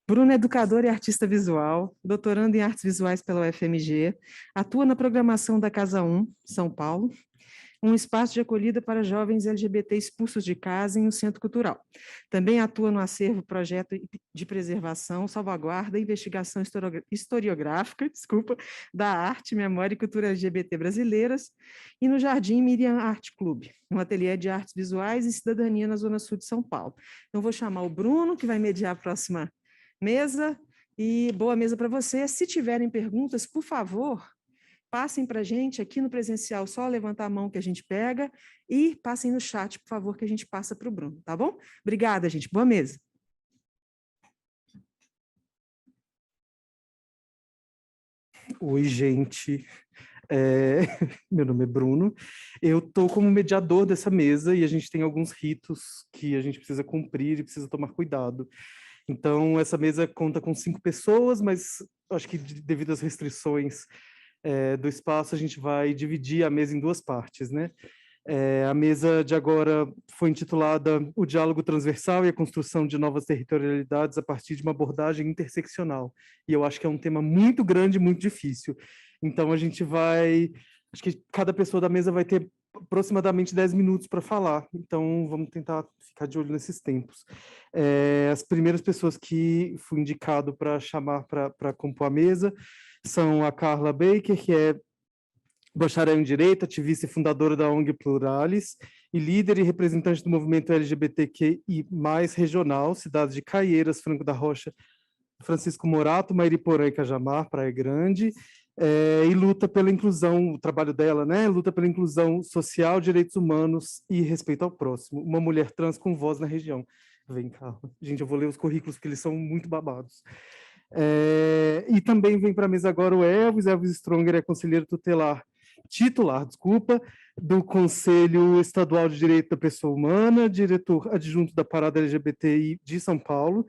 Bruno é educador e artista visual, doutorando em artes visuais pela UFMG, atua na programação da Casa 1, São Paulo, um espaço de acolhida para jovens LGBT expulsos de casa em um centro cultural. Também atua no acervo Projeto de Preservação, Salvaguarda e Investigação Historiográfica, da Arte, Memória e Cultura LGBT brasileiras e no Jardim Miriam Art Club, um ateliê de artes visuais e cidadania na Zona Sul de São Paulo. Então, vou chamar o Bruno, que vai mediar a próxima mesa, e boa mesa para você. Se tiverem perguntas, por favor, passem para a gente aqui no presencial, só levantar a mão que a gente pega, e passem no chat, por favor, que a gente passa para o Bruno, tá bom? Obrigada, gente. Boa mesa. Oi, gente. Meu nome é Bruno. Eu estou como mediador dessa mesa e a gente tem alguns ritos que a gente precisa cumprir e precisa tomar cuidado. Então, essa mesa conta com 5 pessoas, mas acho que devido às restrições do espaço, a gente vai dividir a mesa em 2 partes, né? A mesa de agora foi intitulada O Diálogo Transversal e a Construção de Novas Territorialidades a partir de uma abordagem interseccional. E eu acho que é um tema muito grande, muito difícil. Então, a gente vai... Acho que cada pessoa da mesa vai ter aproximadamente 10 minutos para falar. Então, vamos tentar ficar de olho nesses tempos. As primeiras pessoas que fui indicado para chamar para compor a mesa são a Carla Baker, que é bacharel em Direito, ativista e fundadora da ONG Pluralis, e líder e representante do movimento LGBTQI+, regional, cidades de Caieiras, Franco da Rocha, Francisco Morato, Mairiporã e Cajamar, Praia Grande, e luta pela inclusão, o trabalho dela, né, luta pela inclusão social, direitos humanos e respeito ao próximo. Uma mulher trans com voz na região. Vem cá. Gente, eu vou ler os currículos, porque eles são muito babados. E também vem para a mesa agora o Elvis Stronger é conselheiro titular, do Conselho Estadual de Direito da Pessoa Humana, diretor adjunto da Parada LGBTI de São Paulo,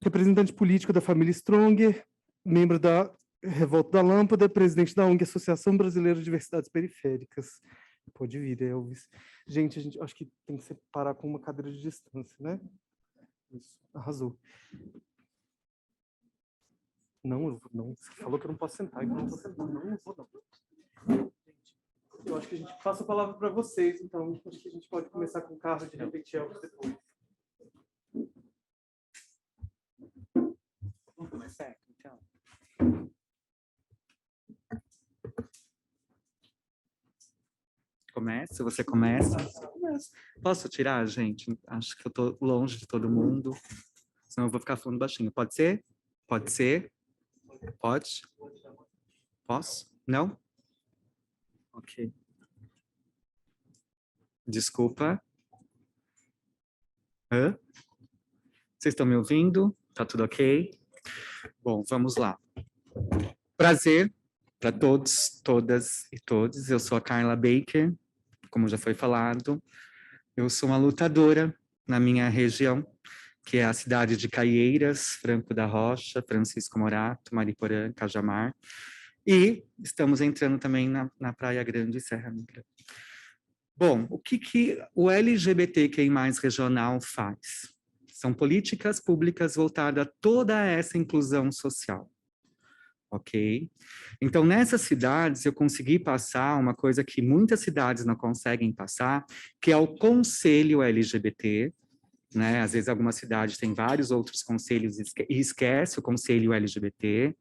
representante político da família Stronger, membro da Revolta da Lâmpada, presidente da ONG Associação Brasileira de Diversidades Periféricas. Pode vir, Elvis. Gente, a gente acho que tem que separar com uma cadeira de distância, né? Isso, arrasou. Não, você falou que eu não posso sentar, então eu não vou sentar. Não vou, não. Eu acho que a gente passa a palavra para vocês, então acho que a gente pode começar com o carro de repente Elvis depois. Vamos começar, então. Começa? Você começa? Posso tirar, gente? Acho que eu tô longe de todo mundo, senão eu vou ficar falando baixinho. Pode ser? Pode ser? Pode? Posso? Não? Ok. Desculpa. Hã? Vocês estão me ouvindo? Tá tudo ok? Bom, vamos lá. Prazer para todos, todas e todos. Eu sou a Carla Baker, como já foi falado. Eu sou uma lutadora na minha região, que é a cidade de Caieiras, Franco da Rocha, Francisco Morato, Mariporã, Cajamar. E estamos entrando também na Praia Grande e Serra Negra. Bom, o que o LGBTQI+ regional faz? São políticas públicas voltadas a toda essa inclusão social. Ok? Então, nessas cidades, eu consegui passar uma coisa que muitas cidades não conseguem passar, que é o Conselho LGBT, né? Às vezes, algumas cidades têm vários outros conselhos e esquece o Conselho LGBT.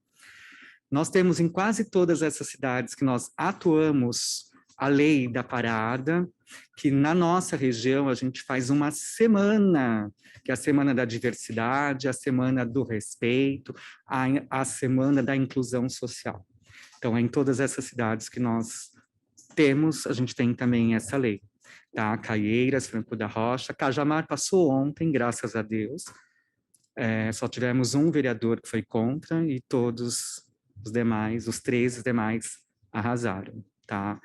Nós temos em quase todas essas cidades que nós atuamos a lei da parada, que na nossa região a gente faz uma semana, que é a semana da diversidade, a semana do respeito, a semana da inclusão social. Então, é em todas essas cidades que nós temos, a gente tem também essa lei. Tá? Caieiras, Franco da Rocha, Cajamar passou ontem, graças a Deus. Só tivemos um vereador que foi contra e todos os demais, os 13 demais, arrasaram. Tá?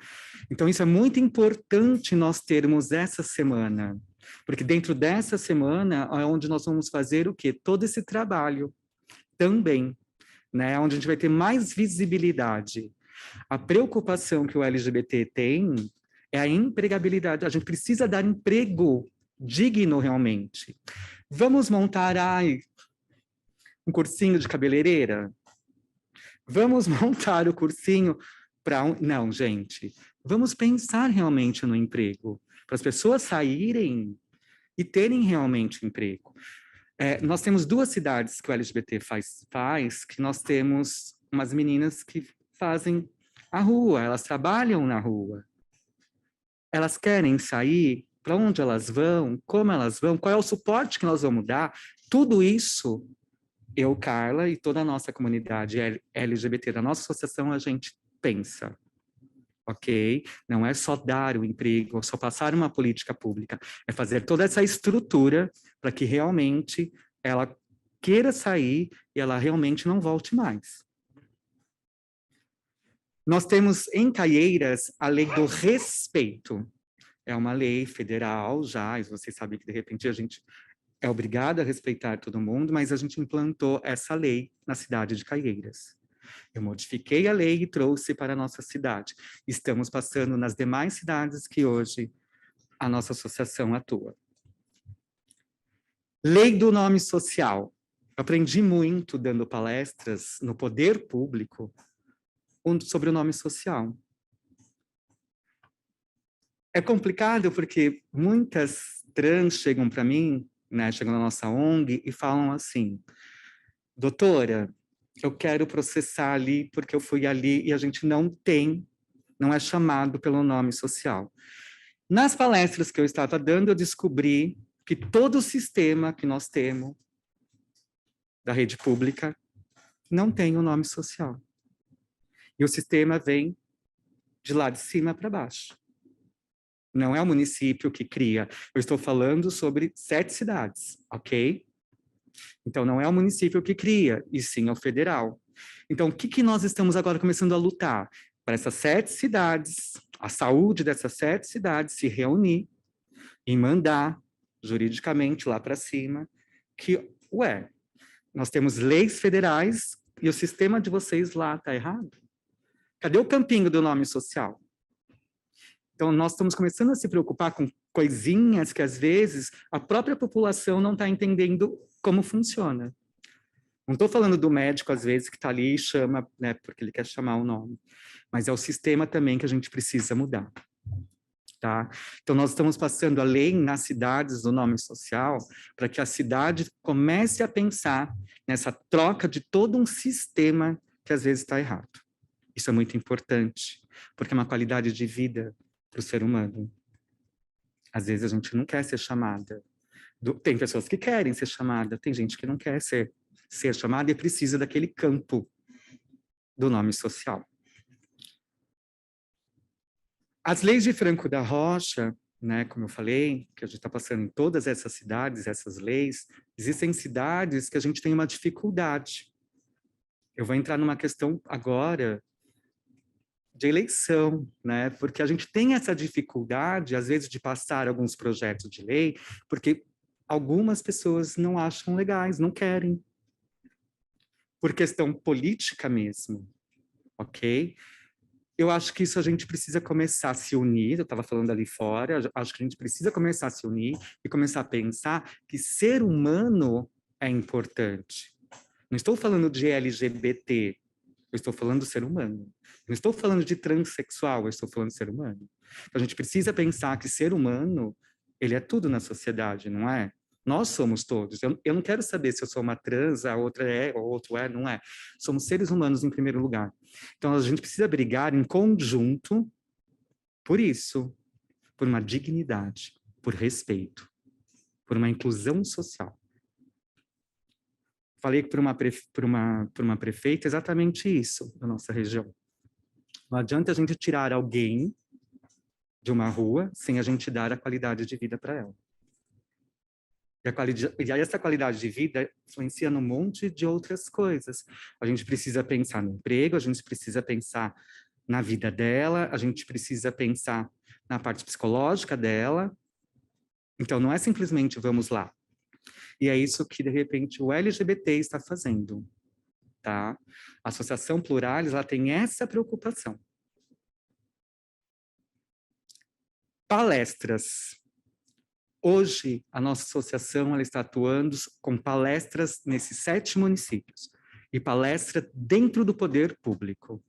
Então, isso é muito importante nós termos essa semana, porque dentro dessa semana é onde nós vamos fazer o quê? Todo esse trabalho também, né? Onde a gente vai ter mais visibilidade. A preocupação que o LGBT tem é a empregabilidade. A gente precisa dar emprego digno realmente. Vamos montar Um cursinho de cabeleireira? Vamos montar o cursinho para um... Não, gente. Vamos pensar realmente no emprego, para as pessoas saírem e terem realmente emprego. Nós temos 2 cidades que o LGBT faz, que nós temos umas meninas que fazem a rua, elas trabalham na rua. Elas querem sair, para onde elas vão, como elas vão, qual é o suporte que nós vamos dar, tudo isso, eu, Carla, e toda a nossa comunidade LGBT da nossa associação, a gente pensa. Ok? Não é só dar o emprego, ou só passar uma política pública, é fazer toda essa estrutura para que realmente ela queira sair e ela realmente não volte mais. Nós temos em Caieiras a lei do respeito. É uma lei federal já, e vocês sabem que de repente a gente é obrigado a respeitar todo mundo, mas a gente implantou essa lei na cidade de Caieiras. Eu modifiquei a lei e trouxe para a nossa cidade. Estamos passando nas demais cidades que hoje a nossa associação atua. Lei do nome social. Eu aprendi muito dando palestras no poder público sobre o nome social. É complicado porque muitas trans chegam para mim, né, chegam na nossa ONG e falam assim: doutora, eu quero processar ali porque eu fui ali e a gente não é chamado pelo nome social. Nas palestras que eu estava dando, eu descobri que todo o sistema que nós temos da rede pública não tem o nome social. E o sistema vem de lá de cima para baixo. Não é o município que cria. Eu estou falando sobre 7 cidades, ok? Então, não é o município que cria, e sim é o federal. Então, o que nós estamos agora começando a lutar? Para essas 7 cidades, a saúde dessas 7 cidades se reunir e mandar juridicamente lá para cima que, nós temos leis federais e o sistema de vocês lá está errado. Cadê o campinho do nome social? Então, nós estamos começando a se preocupar com coisinhas que, às vezes, a própria população não está entendendo como funciona. Não estou falando do médico, às vezes, que está ali e chama, né, porque ele quer chamar o nome. Mas é o sistema também que a gente precisa mudar. Tá? Então, nós estamos passando a lei nas cidades do nome social para que a cidade comece a pensar nessa troca de todo um sistema que, às vezes, está errado. Isso é muito importante, porque é uma qualidade de vida para o ser humano. Às vezes, a gente não quer ser chamada. Tem pessoas que querem ser chamada, tem gente que não quer ser chamada e precisa daquele campo do nome social. As leis de Franco da Rocha, né, como eu falei, que a gente está passando em todas essas cidades, essas leis, existem cidades que a gente tem uma dificuldade. Eu vou entrar numa questão agora de eleição, né, porque a gente tem essa dificuldade, às vezes, de passar alguns projetos de lei, porque algumas pessoas não acham legais, não querem. Por questão política mesmo, ok? Eu acho que isso a gente precisa começar a se unir, eu estava falando ali fora, acho que a gente precisa começar a se unir e começar a pensar que ser humano é importante. Não estou falando de LGBT, eu estou falando do ser humano. Não estou falando de transexual, eu estou falando de ser humano. Então, a gente precisa pensar que ser humano, ele é tudo na sociedade, não é? Nós somos todos. Eu não quero saber se eu sou uma trans, a outra é, ou outro é, não é. Somos seres humanos em primeiro lugar. Então, a gente precisa brigar em conjunto por isso, por uma dignidade, por respeito, por uma inclusão social. Falei por uma prefeita exatamente isso na nossa região. Não adianta a gente tirar alguém de uma rua sem a gente dar a qualidade de vida para ela. E essa qualidade de vida influencia num monte de outras coisas. A gente precisa pensar no emprego, a gente precisa pensar na vida dela, a gente precisa pensar na parte psicológica dela. Então, não é simplesmente vamos lá. E é isso que, de repente, o LGBT está fazendo. Tá? A Associação Pluralis, ela tem essa preocupação. Palestras. Hoje, a nossa associação ela está atuando com palestras nesses 7 municípios e palestra dentro do poder público.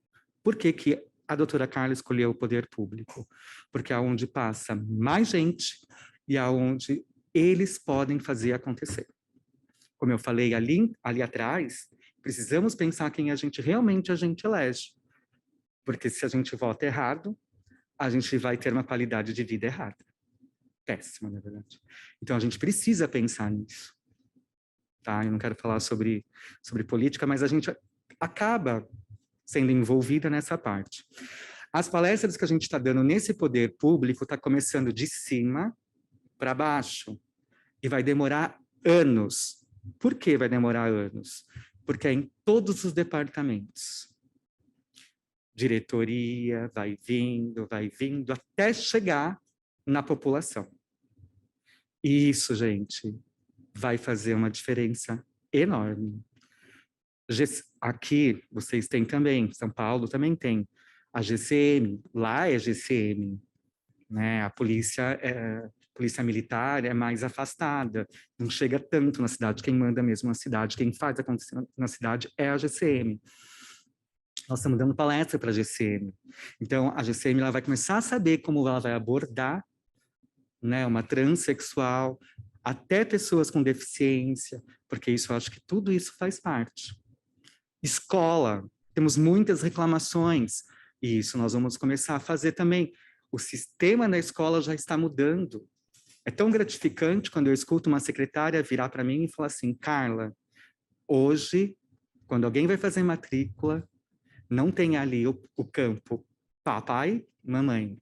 Por que a doutora Carla escolheu o poder público? Porque é onde passa mais gente e é onde eles podem fazer acontecer. Como eu falei ali atrás, precisamos pensar quem a gente realmente elege. Porque se a gente vota errado, a gente vai ter uma qualidade de vida errada. Péssima, na verdade. Então, a gente precisa pensar nisso. Tá? Eu não quero falar sobre política, mas a gente acaba sendo envolvida nessa parte. As palestras que a gente está dando nesse poder público está começando de cima para baixo e vai demorar anos. Por que vai demorar anos? Porque é em todos os departamentos. Diretoria, vai vindo, até chegar na população. E isso, gente, vai fazer uma diferença enorme. Aqui, vocês têm também, São Paulo também tem a GCM, lá é GCM, né? A polícia militar é mais afastada, não chega tanto na cidade, quem manda mesmo na cidade, quem faz acontecer na cidade é a GCM. Nós estamos dando palestra para a GCM. Então, a GCM ela vai começar a saber como ela vai abordar, né, uma transexual, até pessoas com deficiência, porque isso eu acho que tudo isso faz parte. Escola, temos muitas reclamações, e isso nós vamos começar a fazer também. O sistema da escola já está mudando. É tão gratificante quando eu escuto uma secretária virar para mim e falar assim, Carla, hoje, quando alguém vai fazer matrícula, não tem ali o campo papai, mamãe.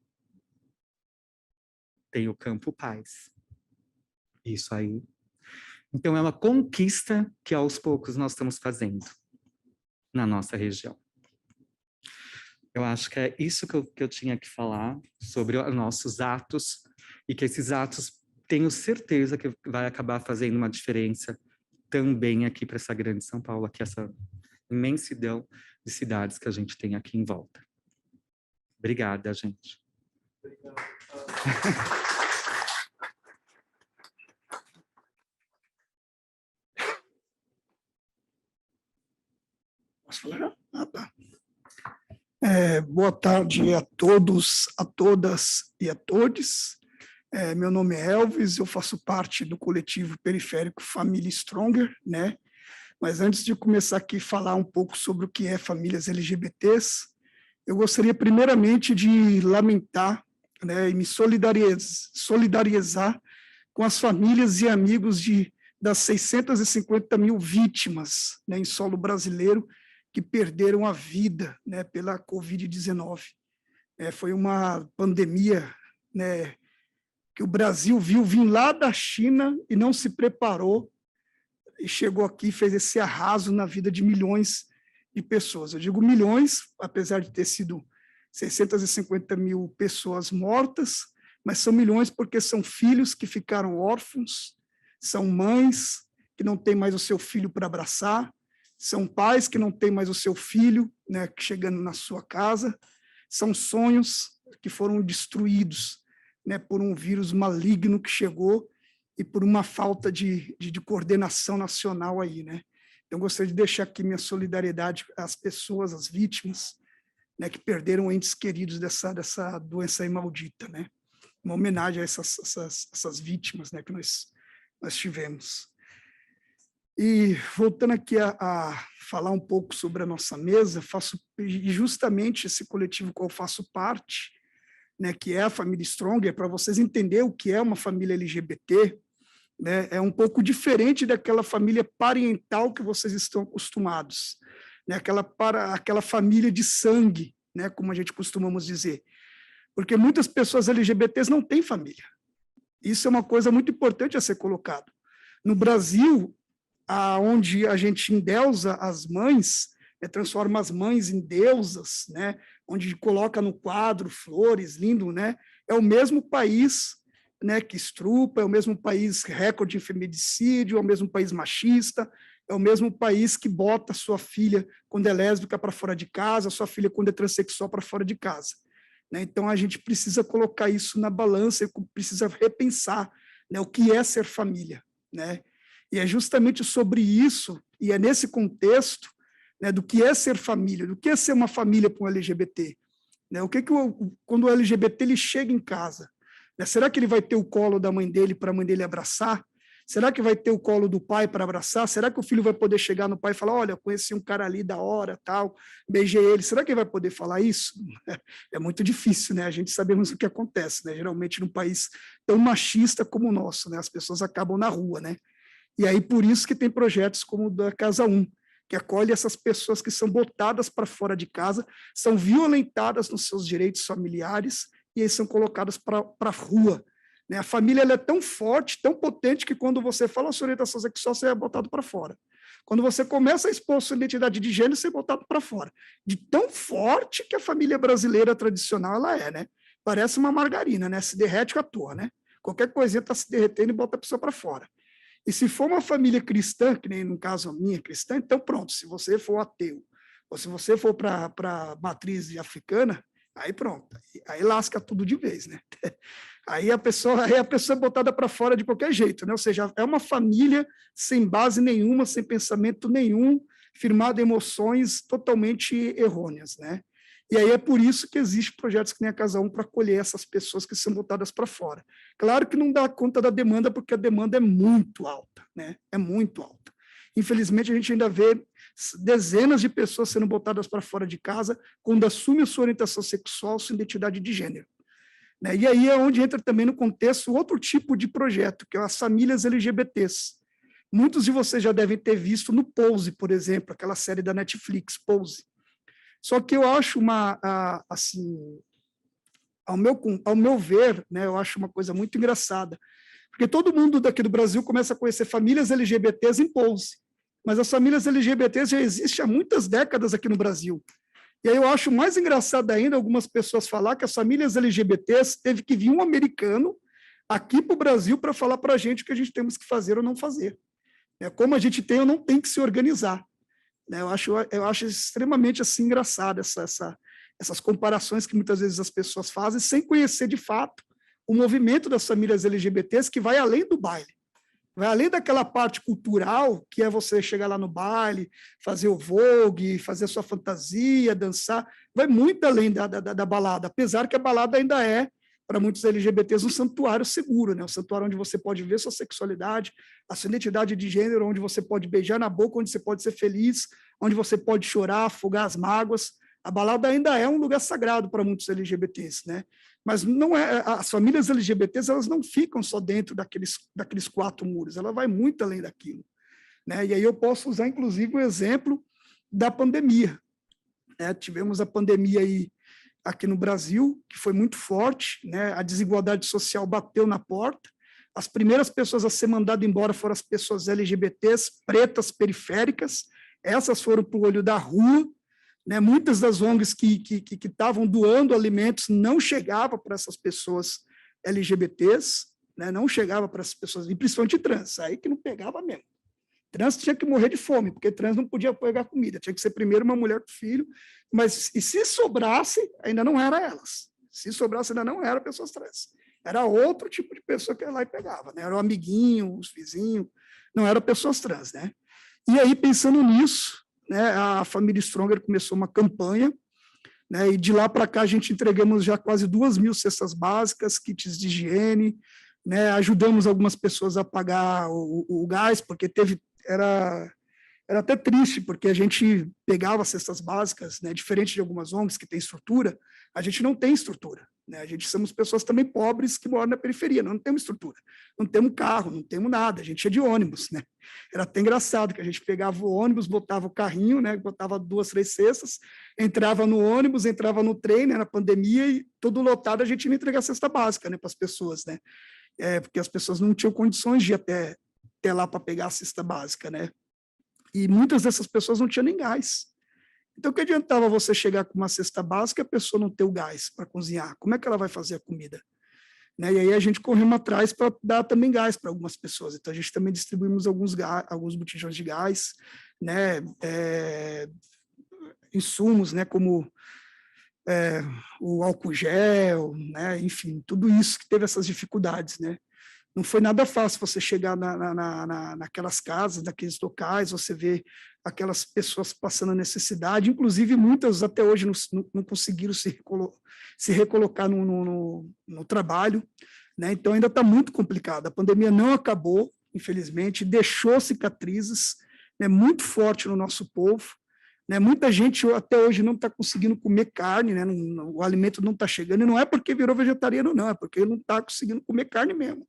Tem o campo pais. Isso aí. Então, é uma conquista que aos poucos nós estamos fazendo na nossa região. Eu acho que é isso que eu tinha que falar sobre os nossos atos e que esses atos, tenho certeza que vai acabar fazendo uma diferença também aqui para essa grande São Paulo, aqui essa imensidão de cidades que a gente tem aqui em volta. Obrigada, gente. Obrigado. Posso falar? Ah, tá. Boa tarde a todos, a todas e a todes. Meu nome é Elvis, eu faço parte do coletivo periférico Família Stronger, né? Mas antes de começar aqui a falar um pouco sobre o que é famílias LGBTs, eu gostaria primeiramente de lamentar, né, e me solidarizar com as famílias e amigos das 650 mil vítimas, né, em solo brasileiro que perderam a vida, né, pela Covid-19. Foi uma pandemia, né, que o Brasil viu vir lá da China e não se preparou, e chegou aqui e fez esse arraso na vida de milhões de pessoas. Eu digo milhões, apesar de ter sido 650 mil pessoas mortas, mas são milhões porque são filhos que ficaram órfãos, são mães que não têm mais o seu filho para abraçar, são pais que não têm mais o seu filho, né, chegando na sua casa, são sonhos que foram destruídos, né, por um vírus maligno que chegou e por uma falta de coordenação nacional aí, né? Então, gostaria de deixar aqui minha solidariedade às pessoas, às vítimas, né, que perderam entes queridos dessa doença aí maldita, né? Uma homenagem a essas vítimas, né, que nós tivemos. E voltando aqui a falar um pouco sobre a nossa mesa, faço justamente esse coletivo qual eu faço parte, né, que é a Família Stronger, para vocês entenderem o que é uma família LGBT, né, é um pouco diferente daquela família parental que vocês estão acostumados, né, aquela família de sangue, né, como a gente costumamos dizer, porque muitas pessoas LGBTs não têm família. Isso é uma coisa muito importante a ser colocado. No Brasil, onde a gente endeusa as mães, transforma as mães em deusas, né, onde coloca no quadro flores, lindo, né, é o mesmo país, né, que estrupa, é o mesmo país recorde em feminicídio, é o mesmo país machista, é o mesmo país que bota sua filha, quando é lésbica, para fora de casa, sua filha, quando é transexual, para fora de casa. Né? Então, a gente precisa colocar isso na balança, precisa repensar, né, o que é ser família, né? E é justamente sobre isso, e é nesse contexto, né, do que é ser família, do que é ser uma família para um LGBT, né? O que quando o LGBT ele chega em casa, né, será que ele vai ter o colo da mãe dele para a mãe dele abraçar? Será que vai ter o colo do pai para abraçar? Será que o filho vai poder chegar no pai e falar, olha, conheci um cara ali da hora, tal, beijei ele? Será que ele vai poder falar isso? É muito difícil, né? A gente sabemos o que acontece, né? Geralmente num país tão machista como o nosso, né? As pessoas acabam na rua, né? E aí por isso que tem projetos como o da Casa 1, que acolhe essas pessoas que são botadas para fora de casa, são violentadas nos seus direitos familiares e aí são colocadas para a rua. Né? A família ela é tão forte, tão potente, que quando você fala a sua orientação sexual, você é botado para fora. Quando você começa a expor sua identidade de gênero, você é botado para fora. De tão forte que a família brasileira tradicional ela é, né? Parece uma margarina, né? Se derrete à toa, né? Qualquer coisinha está se derretendo e bota a pessoa para fora. E se for uma família cristã, que nem no caso a minha cristã, então pronto, se você for ateu, ou se você for para a matriz africana, aí pronto, aí lasca tudo de vez, né? Aí a pessoa é botada para fora de qualquer jeito, né? Ou seja, é uma família sem base nenhuma, sem pensamento nenhum, firmada em emoções totalmente errôneas, né? E aí é por isso que existem projetos que nem a Casa 1 para acolher essas pessoas que são botadas para fora. Claro que não dá conta da demanda, porque a demanda é muito alta, né? É muito alta. Infelizmente, a gente ainda vê dezenas de pessoas sendo botadas para fora de casa quando assume a sua orientação sexual, sua identidade de gênero. Né? E aí é onde entra também no contexto outro tipo de projeto, que é as famílias LGBTs. Muitos de vocês já devem ter visto no Pose, por exemplo, aquela série da Netflix, Pose. Só que eu acho assim, ao meu ver, né, eu acho uma coisa muito engraçada, porque todo mundo daqui do Brasil começa a conhecer famílias LGBTs em Pose, mas as famílias LGBTs já existem há muitas décadas aqui no Brasil. E aí eu acho mais engraçado ainda algumas pessoas falar que as famílias LGBTs teve que vir um americano aqui para o Brasil para falar para a gente o que a gente temos que fazer ou não fazer. Como a gente tem ou não tem que se organizar. Eu acho extremamente assim, engraçado essas comparações que muitas vezes as pessoas fazem sem conhecer de fato o movimento das famílias LGBTs, que vai além do baile. Vai além daquela parte cultural, que é você chegar lá no baile, fazer o vogue, fazer a sua fantasia, dançar, vai muito além da balada, apesar que a balada ainda é, para muitos LGBTs, um santuário seguro, né? Um santuário onde você pode ver sua sexualidade, a sua identidade de gênero, onde você pode beijar na boca, onde você pode ser feliz, onde você pode chorar, afogar as mágoas. A balada ainda é um lugar sagrado para muitos LGBTs, né? Mas não é, as famílias LGBTs elas não ficam só dentro daqueles 4 muros, ela vai muito além daquilo, né? E aí eu posso usar, inclusive, o exemplo da pandemia, né? Tivemos a pandemia aí aqui no Brasil, que foi muito forte, né? A desigualdade social bateu na porta, as primeiras pessoas a ser mandadas embora foram as pessoas LGBTs, pretas, periféricas, essas foram para o olho da rua, né? Muitas das ONGs que estavam doando alimentos não chegavam para essas pessoas LGBTs, né? Não chegava para essas pessoas, e principalmente trans, aí que não pegava mesmo. Trans tinha que morrer de fome, porque trans não podia pegar comida, tinha que ser primeiro uma mulher com filho, mas e se sobrasse, ainda não era elas. Se sobrasse, ainda não era pessoas trans. Era outro tipo de pessoa que ia lá e pegava, né? Era o amiguinho, os vizinhos, não eram pessoas trans, né? E aí, pensando nisso, né, a família Stronger começou uma campanha, né, e de lá para cá a gente entregamos já quase 2.000 cestas básicas, kits de higiene, né, ajudamos algumas pessoas a pagar o gás, porque era até triste, porque a gente pegava cestas básicas, né, diferente de algumas ONGs que têm estrutura, a gente não tem estrutura. Né? A gente somos pessoas também pobres que moram na periferia, não temos estrutura, não temos carro, não temos nada, a gente ia de ônibus. Né? Era até engraçado que a gente pegava o ônibus, botava o carrinho, né, botava 2, 3 cestas, entrava no ônibus, entrava no trem, né, na pandemia, e todo lotado a gente ia entregar cesta básica, né, para as pessoas, né? Porque as pessoas não tinham condições de ir até lá para pegar a cesta básica, né? E muitas dessas pessoas não tinham nem gás. Então, o que adiantava você chegar com uma cesta básica e a pessoa não ter o gás para cozinhar? Como é que ela vai fazer a comida? Né? E aí a gente corremos atrás para dar também gás para algumas pessoas. Então, a gente também distribuímos alguns botijões de gás, né? Insumos, né? Como o álcool gel, né? Enfim, tudo isso que teve essas dificuldades, né? Não foi nada fácil você chegar naquelas casas, naqueles locais, você vê aquelas pessoas passando necessidade, inclusive muitas até hoje não conseguiram se recolocar no trabalho, né? Então ainda está muito complicado. A pandemia não acabou, infelizmente, deixou cicatrizes, né, muito forte no nosso povo, né? Muita gente até hoje não está conseguindo comer carne, né? O alimento não está chegando, e não é porque virou vegetariano, não, é porque ele não está conseguindo comer carne mesmo.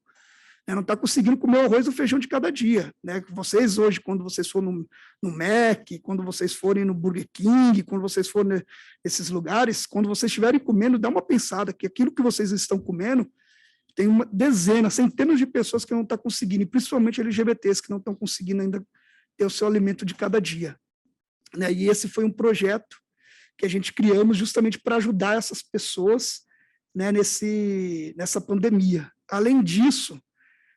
Não está conseguindo comer o arroz e o feijão de cada dia. Né? Vocês hoje, quando vocês forem no Mac, quando vocês forem no Burger King, quando vocês forem nesses lugares, quando vocês estiverem comendo, dá uma pensada que aquilo que vocês estão comendo tem uma dezena, centenas de pessoas que não estão conseguindo, e principalmente LGBTs que não estão conseguindo ainda ter o seu alimento de cada dia. Né? E esse foi um projeto que a gente criamos justamente para ajudar essas pessoas, né, nessa pandemia. Além disso,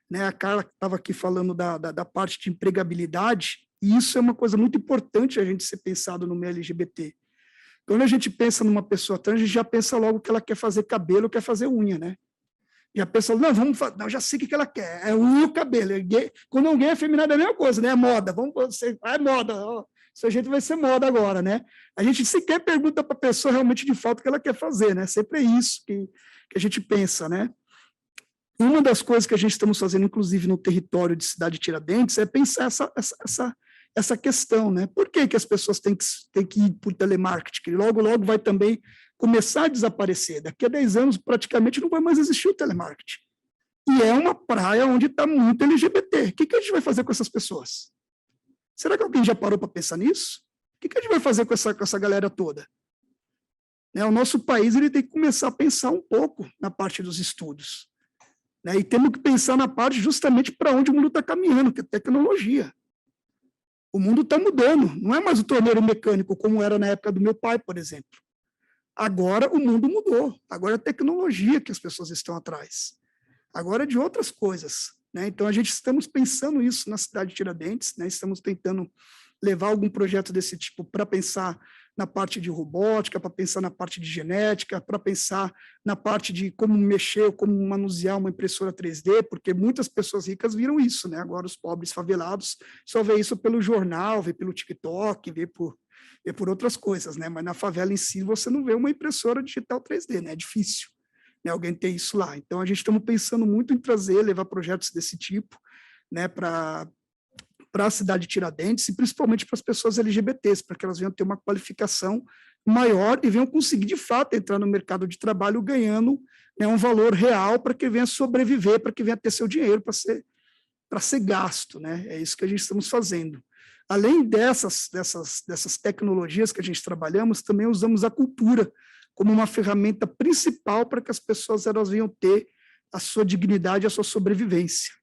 né, a Carla estava aqui falando da parte de empregabilidade, e isso é uma coisa muito importante a gente ser pensado no meio LGBT. Quando a gente pensa numa pessoa trans, a gente já pensa logo que ela quer fazer cabelo, quer fazer unha, né? Já pensa, não, vamos fazer, não, já sei o que ela quer, é unha e o cabelo. É gay. Quando alguém é afeminado é a mesma coisa, né? É moda, é moda, ó, isso a gente vai ser moda agora, né? A gente sequer pergunta para a pessoa realmente de fato o que ela quer fazer, né? Sempre é isso que a gente pensa, né? Uma das coisas que a gente estamos fazendo, inclusive no território de Cidade Tiradentes, é pensar essa questão, né? Por que as pessoas têm que ir por telemarketing? Que logo vai também começar a desaparecer. Daqui a 10 anos, praticamente, não vai mais existir o telemarketing. E é uma praia onde está muito LGBT. O que a gente vai fazer com essas pessoas? Será que alguém já parou para pensar nisso? O que a gente vai fazer com essa galera toda? Né? O nosso país ele tem que começar a pensar um pouco na parte dos estudos. Né, e temos que pensar na parte justamente para onde o mundo está caminhando, que é tecnologia. O mundo está mudando, não é mais o torneiro mecânico como era na época do meu pai, por exemplo. Agora o mundo mudou, agora é tecnologia que as pessoas estão atrás. Agora é de outras coisas. Né? Então, estamos pensando isso na cidade de Tiradentes, né? Estamos tentando levar algum projeto desse tipo para pensar na parte de robótica, para pensar na parte de genética, para pensar na parte de como mexer, como manusear uma impressora 3D, porque muitas pessoas ricas viram isso, né? Agora os pobres favelados só vê isso pelo jornal, vê pelo TikTok, vê por outras coisas, né? Mas na favela em si você não vê uma impressora digital 3D, né? É difícil, né? Alguém ter isso lá. Então a gente estamos pensando muito em levar projetos desse tipo, né? Para a cidade de Tiradentes e principalmente para as pessoas LGBTs, para que elas venham ter uma qualificação maior e venham conseguir, de fato, entrar no mercado de trabalho ganhando, né, um valor real para que venha sobreviver, para que venha ter seu dinheiro para ser gasto. Né? É isso que a gente estamos fazendo. Além dessas tecnologias que a gente trabalhamos, também usamos a cultura como uma ferramenta principal para que as pessoas elas venham ter a sua dignidade, a sua sobrevivência.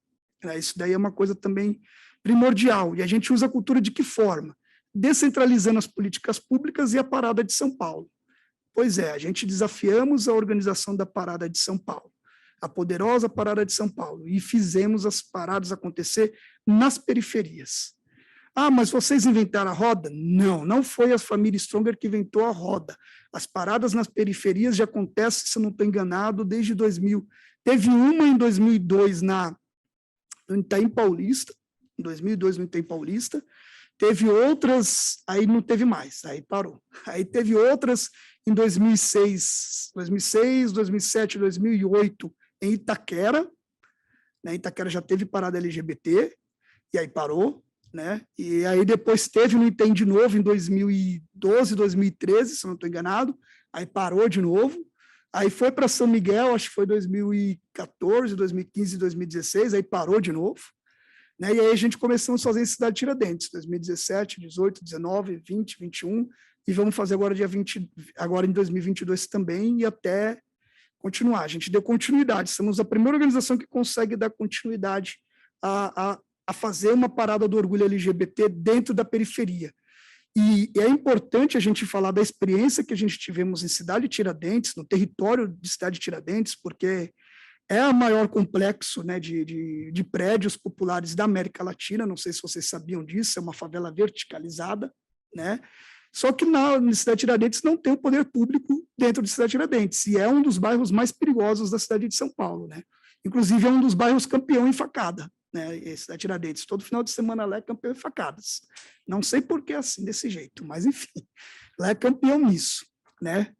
Isso daí é uma coisa também primordial. E a gente usa a cultura de que forma? Descentralizando as políticas públicas e a Parada de São Paulo. Pois é, a gente desafiamos a organização da Parada de São Paulo, a poderosa Parada de São Paulo, e fizemos as paradas acontecer nas periferias. Ah, mas vocês inventaram a roda? Não, não foi a família Stronger que inventou a roda. As paradas nas periferias já acontecem, se eu não estou enganado, desde 2000. Teve uma em 2002 no Itaim Paulista, em 2002 no Itaim Paulista, teve outras, aí não teve mais, aí parou. Aí teve outras em 2006, 2007, 2008, em Itaquera, né? Itaquera já teve parada LGBT, e aí parou, né? E aí depois teve no Itaim de novo, em 2012, 2013, se não estou enganado, aí parou de novo. Aí foi para São Miguel, acho que foi 2014, 2015, 2016, aí parou de novo. Né? E aí a gente começamos a fazer em Cidade Tiradentes, 2017, 18, 19, 20, 21, e vamos fazer agora agora em 2022 também, e até continuar. A gente deu continuidade, somos a primeira organização que consegue dar continuidade a fazer uma parada do orgulho LGBT dentro da periferia. E é importante a gente falar da experiência que a gente tivemos em Cidade Tiradentes, no território de Cidade Tiradentes, porque é o maior complexo, né, de prédios populares da América Latina, não sei se vocês sabiam disso, é uma favela verticalizada, né? Só que na Cidade Tiradentes não tem o poder público dentro de Cidade Tiradentes, e é um dos bairros mais perigosos da cidade de São Paulo, né? Inclusive, é um dos bairros campeão em facada, né? Esse da Tiradentes. Todo final de semana lá é campeão em facadas. Não sei por que é assim, desse jeito, mas enfim, lá é campeão nisso, né?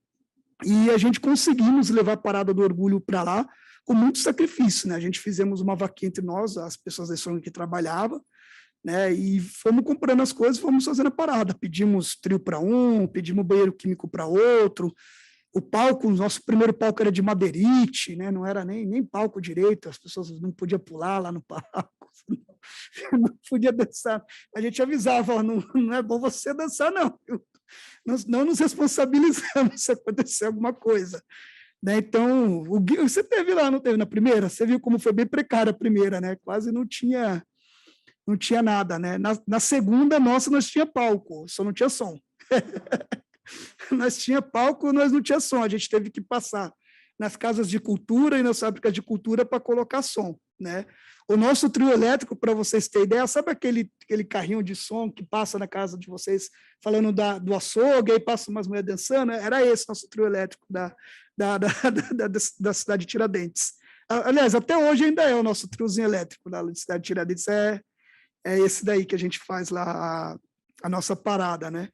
E a gente conseguimos levar a Parada do Orgulho para lá com muito sacrifício, né? A gente fizemos uma vaquinha entre nós, as pessoas da Strong que trabalhavam, né? E fomos comprando as coisas, fomos fazendo a parada. Pedimos trio para um, pedimos banheiro químico para outro. O palco, o nosso primeiro palco era de madeirite, né? Não era nem palco direito, as pessoas não podiam pular lá no palco, não podia dançar. A gente avisava, não é bom você dançar, não. Nós não nos responsabilizamos se acontecer alguma coisa. Né? Então, você teve lá, não teve na primeira? Você viu como foi bem precária a primeira, né? Quase não tinha nada, né? Na segunda, nossa, nós tinha palco, só não tinha som. Nós tinha palco, nós não tinha som, a gente teve que passar nas casas de cultura e nas fábricas de cultura para colocar som, né? O nosso trio elétrico, para vocês terem ideia, sabe aquele carrinho de som que passa na casa de vocês falando do açougue, aí passa umas mulheres dançando? Era esse nosso trio elétrico da cidade de Tiradentes. Aliás, até hoje ainda é o nosso triozinho elétrico da cidade de Tiradentes, é esse daí que a gente faz lá, a nossa parada, né?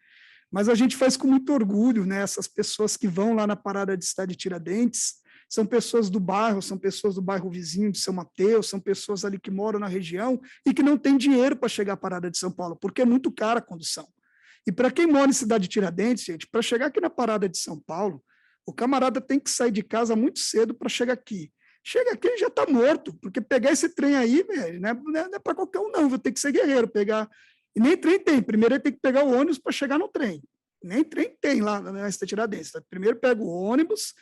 Mas a gente faz com muito orgulho, né? Essas pessoas que vão lá na parada de cidade de Tiradentes são pessoas do bairro, são pessoas do bairro vizinho de São Mateus, são pessoas ali que moram na região e que não têm dinheiro para chegar à parada de São Paulo, porque é muito cara a condução. E para quem mora em cidade de Tiradentes, gente, para chegar aqui na parada de São Paulo, o camarada tem que sair de casa muito cedo para chegar aqui. Chega aqui e já está morto, porque pegar esse trem aí, velho, não é para qualquer um, não. Vai ter que ser guerreiro, pegar. E nem trem tem. Primeiro ele tem que pegar o ônibus para chegar no trem. Nem trem tem lá na cidade de Tiradentes. Primeiro pega o ônibus,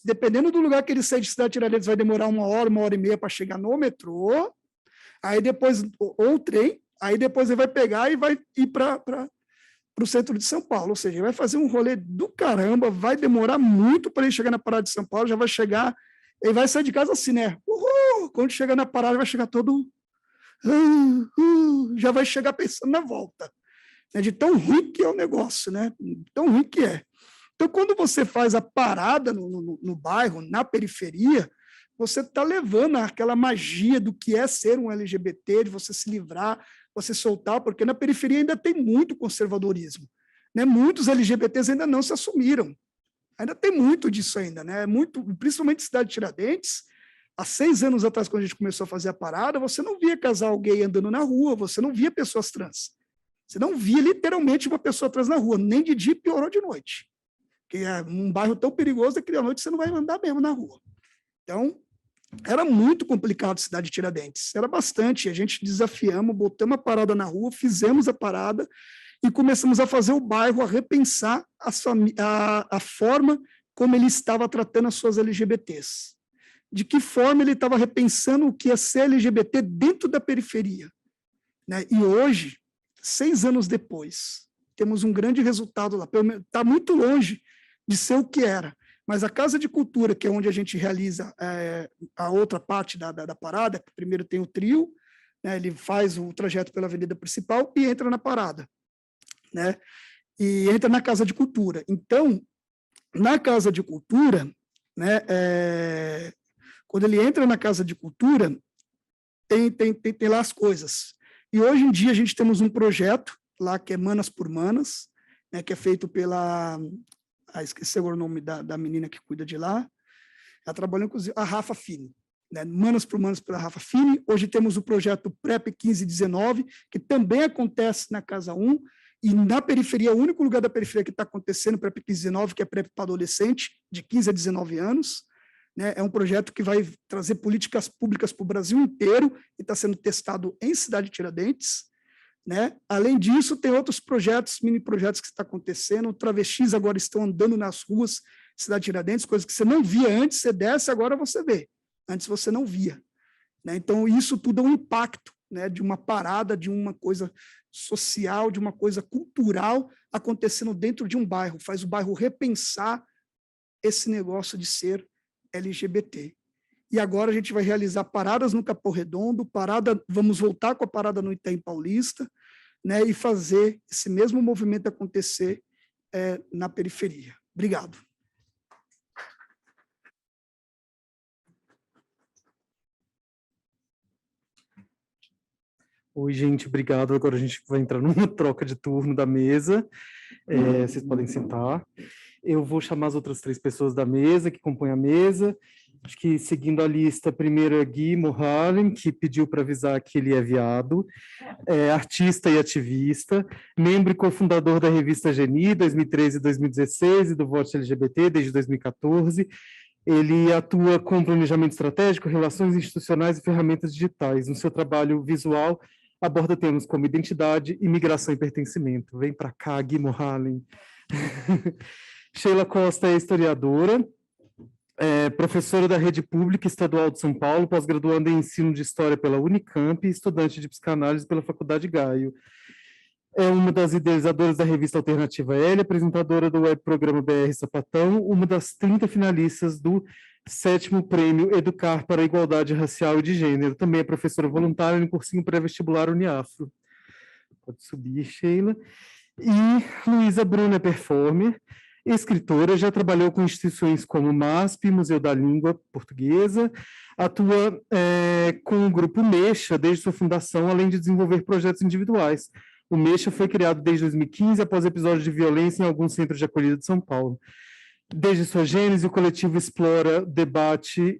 dependendo do lugar que ele sai de cidade de Tiradentes, vai demorar 1 hora e meia para chegar no metrô. Aí depois, ou o trem, aí depois ele vai pegar e vai ir para o centro de São Paulo. Ou seja, ele vai fazer um rolê do caramba, vai demorar muito para ele chegar na parada de São Paulo, já vai chegar. Ele vai sair de casa assim, né? Uhul! Quando chega na parada, vai chegar todo. Já vai chegar pensando na volta. Né? De tão ruim que é o negócio, né? Tão ruim que é. Então, quando você faz a parada no bairro, na periferia, você está levando aquela magia do que é ser um LGBT, de você se livrar, você soltar, porque na periferia ainda tem muito conservadorismo. Né? Muitos LGBTs ainda não se assumiram. Ainda tem muito disso ainda, né? Muito, principalmente em cidade de Tiradentes. Há 6 anos atrás, quando a gente começou a fazer a parada, você não via casal gay andando na rua, você não via pessoas trans. Você não via literalmente uma pessoa trans na rua, nem de dia, piorou de noite. Porque é um bairro tão perigoso que à noite você não vai andar mesmo na rua. Então, era muito complicado a cidade de Tiradentes. Era bastante. A gente desafiamos, botamos a parada na rua, fizemos a parada, e começamos a fazer o bairro, a repensar a forma como ele estava tratando as suas LGBTs. De que forma ele estava repensando o que é ser LGBT dentro da periferia. Né? E hoje, 6 anos depois, temos um grande resultado lá. Está muito longe de ser o que era. Mas a Casa de Cultura, que é onde a gente realiza a outra parte da parada, primeiro tem o trio, né? Ele faz o trajeto pela avenida principal e entra na parada. Né? E entra na Casa de Cultura. Então, na Casa de Cultura, né, quando ele entra na Casa de Cultura, tem lá as coisas. E hoje em dia a gente temos um projeto lá que é Manas por Manas, né, que é feito pela... esqueci agora o nome da menina que cuida de lá. Ela trabalhou, inclusive, a Rafa Fini. Né, Manas por Manas pela Rafa Fini. Hoje temos o projeto PrEP 1519, que também acontece na Casa 1, e na periferia, o único lugar da periferia que está acontecendo PrEP 1519, que é PrEP para adolescente, de 15 a 19 anos. Né? É um projeto que vai trazer políticas públicas para o Brasil inteiro e está sendo testado em Cidade de Tiradentes. Né? Além disso, tem outros projetos, mini projetos que estão acontecendo. Travestis agora estão andando nas ruas de Cidade de Tiradentes, coisas que você não via antes, você desce, agora você vê. Antes você não via. Né? Então, isso tudo é um impacto, né, de uma parada, de uma coisa social, de uma coisa cultural acontecendo dentro de um bairro. Faz o bairro repensar esse negócio de ser LGBT. E agora a gente vai realizar paradas no Capão Redondo, vamos voltar com a parada no Itaim Paulista, né, e fazer esse mesmo movimento acontecer na periferia. Obrigado. Oi, gente, obrigado. Agora a gente vai entrar numa troca de turno da mesa. Vocês podem sentar. Eu vou chamar as outras 3 pessoas da mesa, que compõem a mesa. Acho que, seguindo a lista, primeiro é Gui Mohalem, que pediu para avisar que ele é viado, artista e ativista, membro e cofundador da revista Geni, 2013 e 2016, e do Vote LGBT, desde 2014. Ele atua com planejamento estratégico, relações institucionais e ferramentas digitais. No seu trabalho visual, aborda temas como identidade, imigração e pertencimento. Vem para cá, Gui Mohalem. Sheila Costa é historiadora, professora da Rede Pública Estadual de São Paulo, pós-graduanda em ensino de História pela Unicamp e estudante de psicanálise pela Faculdade Gaio. É uma das idealizadoras da revista Alternativa L, apresentadora do web programa BR Sapatão, uma das 30 finalistas do 7º Prêmio Educar para a Igualdade Racial e de Gênero. Também é professora voluntária no cursinho pré-vestibular Uniafro. Pode subir, Sheila. E Luísa Bruna é performer, escritora, já trabalhou com instituições como o MASP, Museu da Língua Portuguesa, atua com o grupo Mexa desde sua fundação, além de desenvolver projetos individuais. O Mexa foi criado desde 2015, após episódios de violência em alguns centros de acolhida de São Paulo. Desde sua gênese, o coletivo explora debate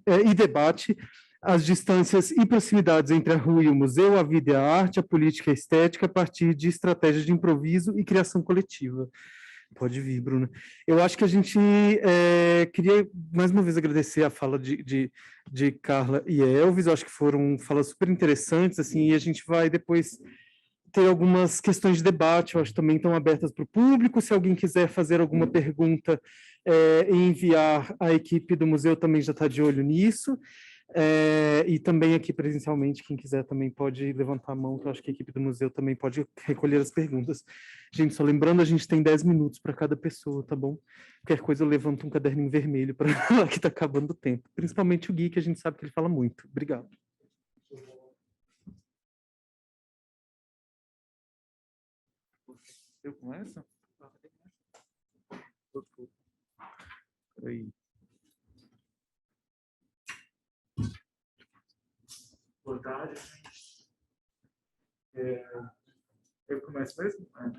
as distâncias e proximidades entre a rua e o museu, a vida e a arte, a política e a estética, a partir de estratégias de improviso e criação coletiva. Pode vir, Bruna. Eu acho que a gente queria, mais uma vez, agradecer a fala de Carla e Elvis. Eu acho que foram falas super interessantes, assim, e a gente vai depois ter algumas questões de debate, eu acho que também estão abertas para o público. Se alguém quiser fazer alguma pergunta e enviar, a equipe do museu também já está de olho nisso. E também aqui presencialmente, quem quiser também pode levantar a mão, que eu acho que a equipe do museu também pode recolher as perguntas. Gente, só lembrando, a gente tem 10 minutos para cada pessoa, tá bom? Qualquer coisa eu levanto um caderninho vermelho para falar que está acabando o tempo. Principalmente o Gui, que a gente sabe que ele fala muito. Obrigado. Eu começo? Aí. Boa tarde, gente. Eu começo mesmo? Meu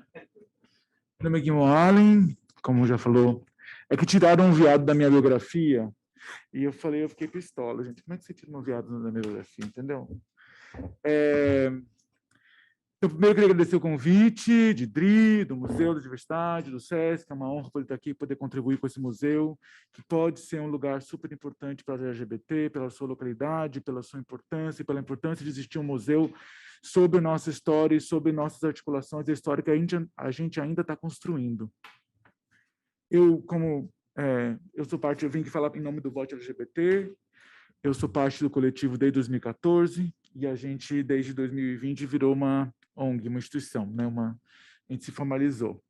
nome é Gui Mohalem, como já falou. É que tiraram um viado da minha biografia e eu fiquei pistola, gente. Como é que você tira um viado da minha biografia, entendeu? Então, primeiro, eu queria agradecer o convite de DRI, do Museu da Diversidade, do SESC. É uma honra poder estar aqui e poder contribuir com esse museu, que pode ser um lugar super importante para a LGBT, pela sua localidade, pela sua importância e pela importância de existir um museu sobre nossa história e sobre nossas articulações, a história que a gente ainda está construindo. Eu vim aqui falar em nome do Vote LGBT. Eu sou parte do coletivo desde 2014 e a gente, desde 2020, virou uma ONG, uma instituição, né? A gente se formalizou.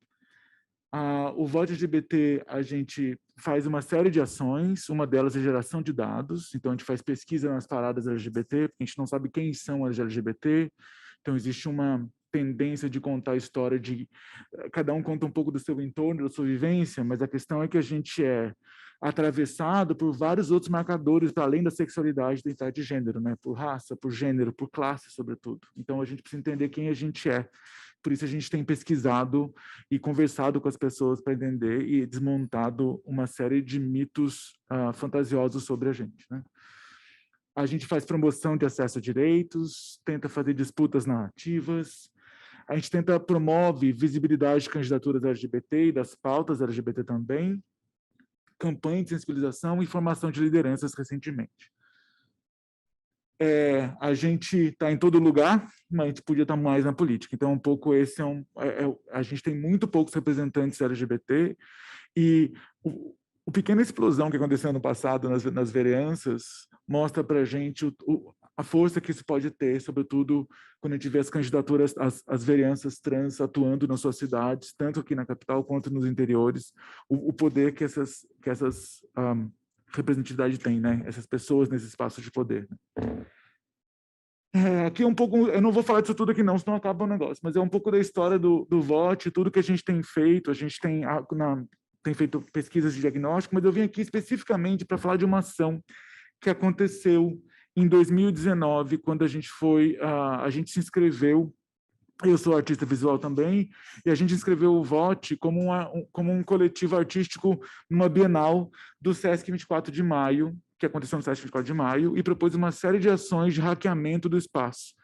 O Vote LGBT, a gente faz uma série de ações, uma delas é geração de dados, então a gente faz pesquisa nas paradas LGBT, porque a gente não sabe quem são as LGBT, então existe uma tendência de contar a história de... Cada um conta um pouco do seu entorno, da sua vivência, mas a questão é que a gente é atravessado por vários outros marcadores, além da sexualidade e identidade de gênero, né? Por raça, por gênero, por classe, sobretudo. Então, a gente precisa entender quem a gente é. Por isso, a gente tem pesquisado e conversado com as pessoas para entender e desmontado uma série de mitos fantasiosos sobre a gente, né? A gente faz promoção de acesso a direitos, tenta fazer disputas narrativas, a gente promove visibilidade de candidaturas LGBT e das pautas LGBT também, campanha de sensibilização e formação de lideranças recentemente. A gente está em todo lugar, mas a gente podia estar mais na política. Então, um pouco esse a gente tem muito poucos representantes LGBT e o pequena explosão que aconteceu ano passado nas vereanças mostra para a gente a força que isso pode ter, sobretudo quando a gente vê as candidaturas, as vereanças trans atuando nas suas cidades, tanto aqui na capital quanto nos interiores, o poder que essas representatividade tem, né? Essas pessoas nesse espaço de poder. Aqui um pouco, eu não vou falar disso tudo aqui não, senão acaba o negócio, mas é um pouco da história do Vote, tudo que a gente tem feito, a gente tem feito pesquisas de diagnóstico, mas eu vim aqui especificamente para falar de uma ação que aconteceu em 2019, quando a gente se inscreveu, eu sou artista visual também, e a gente inscreveu o VOT como um coletivo artístico numa Bienal do Sesc 24 de Maio, que aconteceu no Sesc 24 de Maio, e propôs uma série de ações de hackeamento do espaço.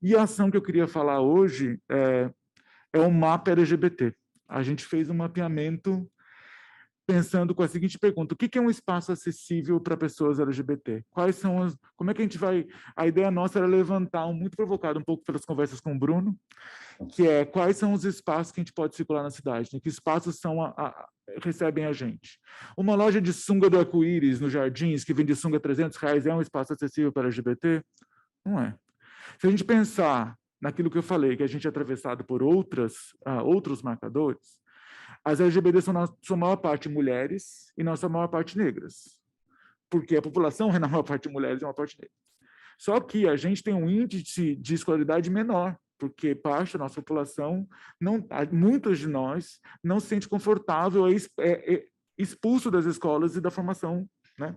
E a ação que eu queria falar hoje é o mapa LGBT. A gente fez um mapeamento pensando com a seguinte pergunta: o que é um espaço acessível para pessoas LGBT? Como é que a gente vai... A ideia nossa era levantar, muito provocado um pouco pelas conversas com o Bruno, que é quais são os espaços que a gente pode circular na cidade, né? Que espaços recebem a gente. Uma loja de sunga do arco-íris nos Jardins, que vende sunga R$300, é um espaço acessível para LGBT? Não é. Se a gente pensar naquilo que eu falei, que a gente é atravessado por outros marcadores, as LGBT são, na sua maior parte, mulheres e, na sua maior parte, negras. Porque a população é, na maior parte, mulheres e, na maior parte, negras. Só que a gente tem um índice de escolaridade menor, porque parte da nossa população, muitos de nós, não se sente confortável, expulso das escolas e da formação, né?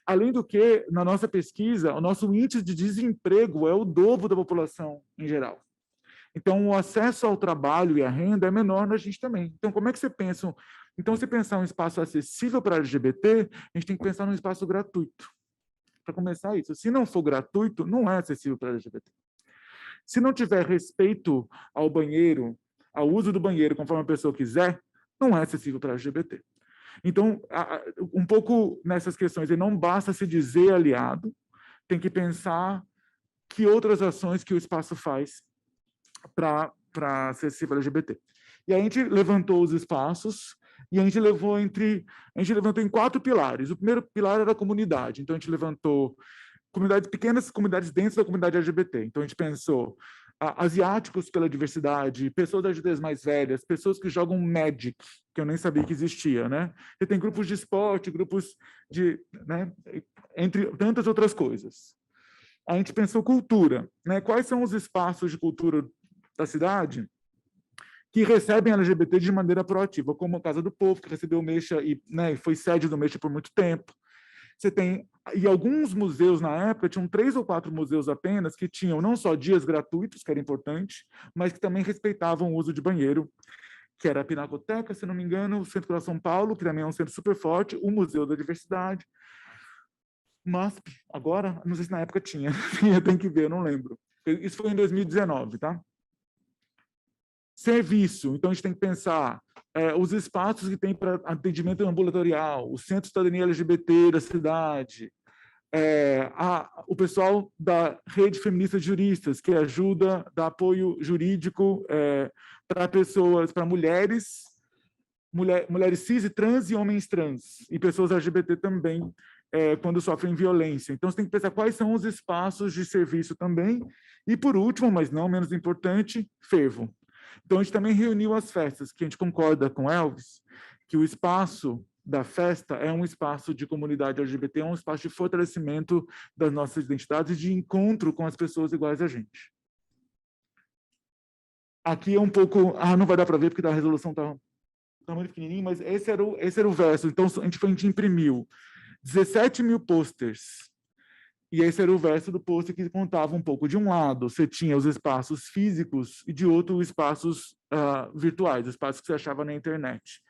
Além do que, na nossa pesquisa, o nosso índice de desemprego é o dobro da população em geral. Então, o acesso ao trabalho e à renda é menor na gente também. Então, como é que você pensa? Então, se pensar um espaço acessível para LGBT, a gente tem que pensar num espaço gratuito. Para começar isso. Se não for gratuito, não é acessível para LGBT. Se não tiver respeito ao banheiro, ao uso do banheiro conforme a pessoa quiser, não é acessível para LGBT. Então, um pouco nessas questões, e não basta se dizer aliado, tem que pensar que outras ações que o espaço faz para acessível LGBT. E a gente levantou os espaços e a gente levantou em 4 pilares. O primeiro pilar era a comunidade. Então, a gente levantou pequenas comunidades dentro da comunidade LGBT. Então, a gente pensou asiáticos pela diversidade, pessoas das aldeias mais velhas, pessoas que jogam Magic, que eu nem sabia que existia, né? Você tem grupos de esporte, grupos de... né? Entre tantas outras coisas. A gente pensou cultura, né? Quais são os espaços de cultura da cidade que recebem LGBT de maneira proativa, como a Casa do Povo, que recebeu o Mecha e, né, foi sede do Mecha por muito tempo. Você tem, e alguns museus na época, tinham 3 ou 4 museus apenas, que tinham não só dias gratuitos, que era importante, mas que também respeitavam o uso de banheiro, que era a Pinacoteca, se não me engano, o Centro Cultural São Paulo, que também é um centro super forte, o Museu da Diversidade, MASP, agora, não sei se na época tinha, tem que ver, eu não lembro. Isso foi em 2019, tá? Serviço, então a gente tem que pensar os espaços que tem para atendimento ambulatorial, o Centro de Cidadania LGBT da cidade, o pessoal da Rede Feminista de Juristas, que ajuda, dá apoio jurídico para pessoas, para mulheres cis e trans e homens trans, e pessoas LGBT também, quando sofrem violência. Então, você tem que pensar quais são os espaços de serviço também. E, por último, mas não menos importante, fervo. Então, a gente também reuniu as festas, que a gente concorda com Elvis, que o espaço da festa é um espaço de comunidade LGBT, é um espaço de fortalecimento das nossas identidades e de encontro com as pessoas iguais a gente. Aqui é um pouco... não vai dar para ver, porque a resolução está muito pequenininho, mas esse era o verso. Então, a gente imprimiu 17 mil posters. E esse era o verso do pôster que contava um pouco. De um lado, você tinha os espaços físicos e de outro, os espaços virtuais, espaços que você achava na internet.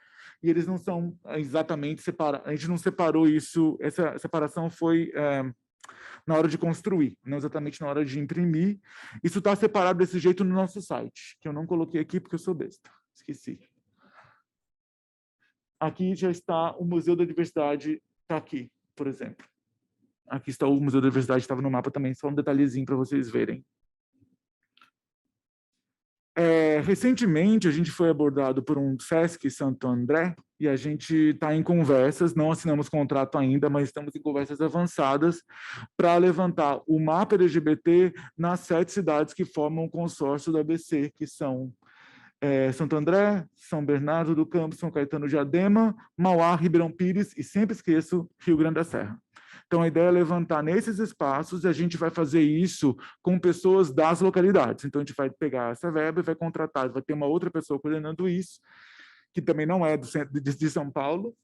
E eles não são exatamente separados. A gente não separou isso, essa separação foi na hora de construir, não exatamente na hora de imprimir. Isso está separado desse jeito no nosso site, que eu não coloquei aqui porque eu sou besta. Esqueci. Aqui já está o Museu da Diversidade, está aqui, por exemplo. Aqui está o Museu da Diversidade, estava no mapa também, só um detalhezinho para vocês verem. Recentemente, a gente foi abordado por um Sesc Santo André, e a gente está em conversas, não assinamos contrato ainda, mas estamos em conversas avançadas para levantar o mapa LGBT nas 7 cidades que formam o consórcio do ABC, que são Santo André, São Bernardo do Campo, São Caetano de Adema, Mauá, Ribeirão Pires e, sempre esqueço, Rio Grande da Serra. Então, a ideia é levantar nesses espaços e a gente vai fazer isso com pessoas das localidades. Então, a gente vai pegar essa verba e vai contratar, vai ter uma outra pessoa coordenando isso, que também não é do centro de São Paulo,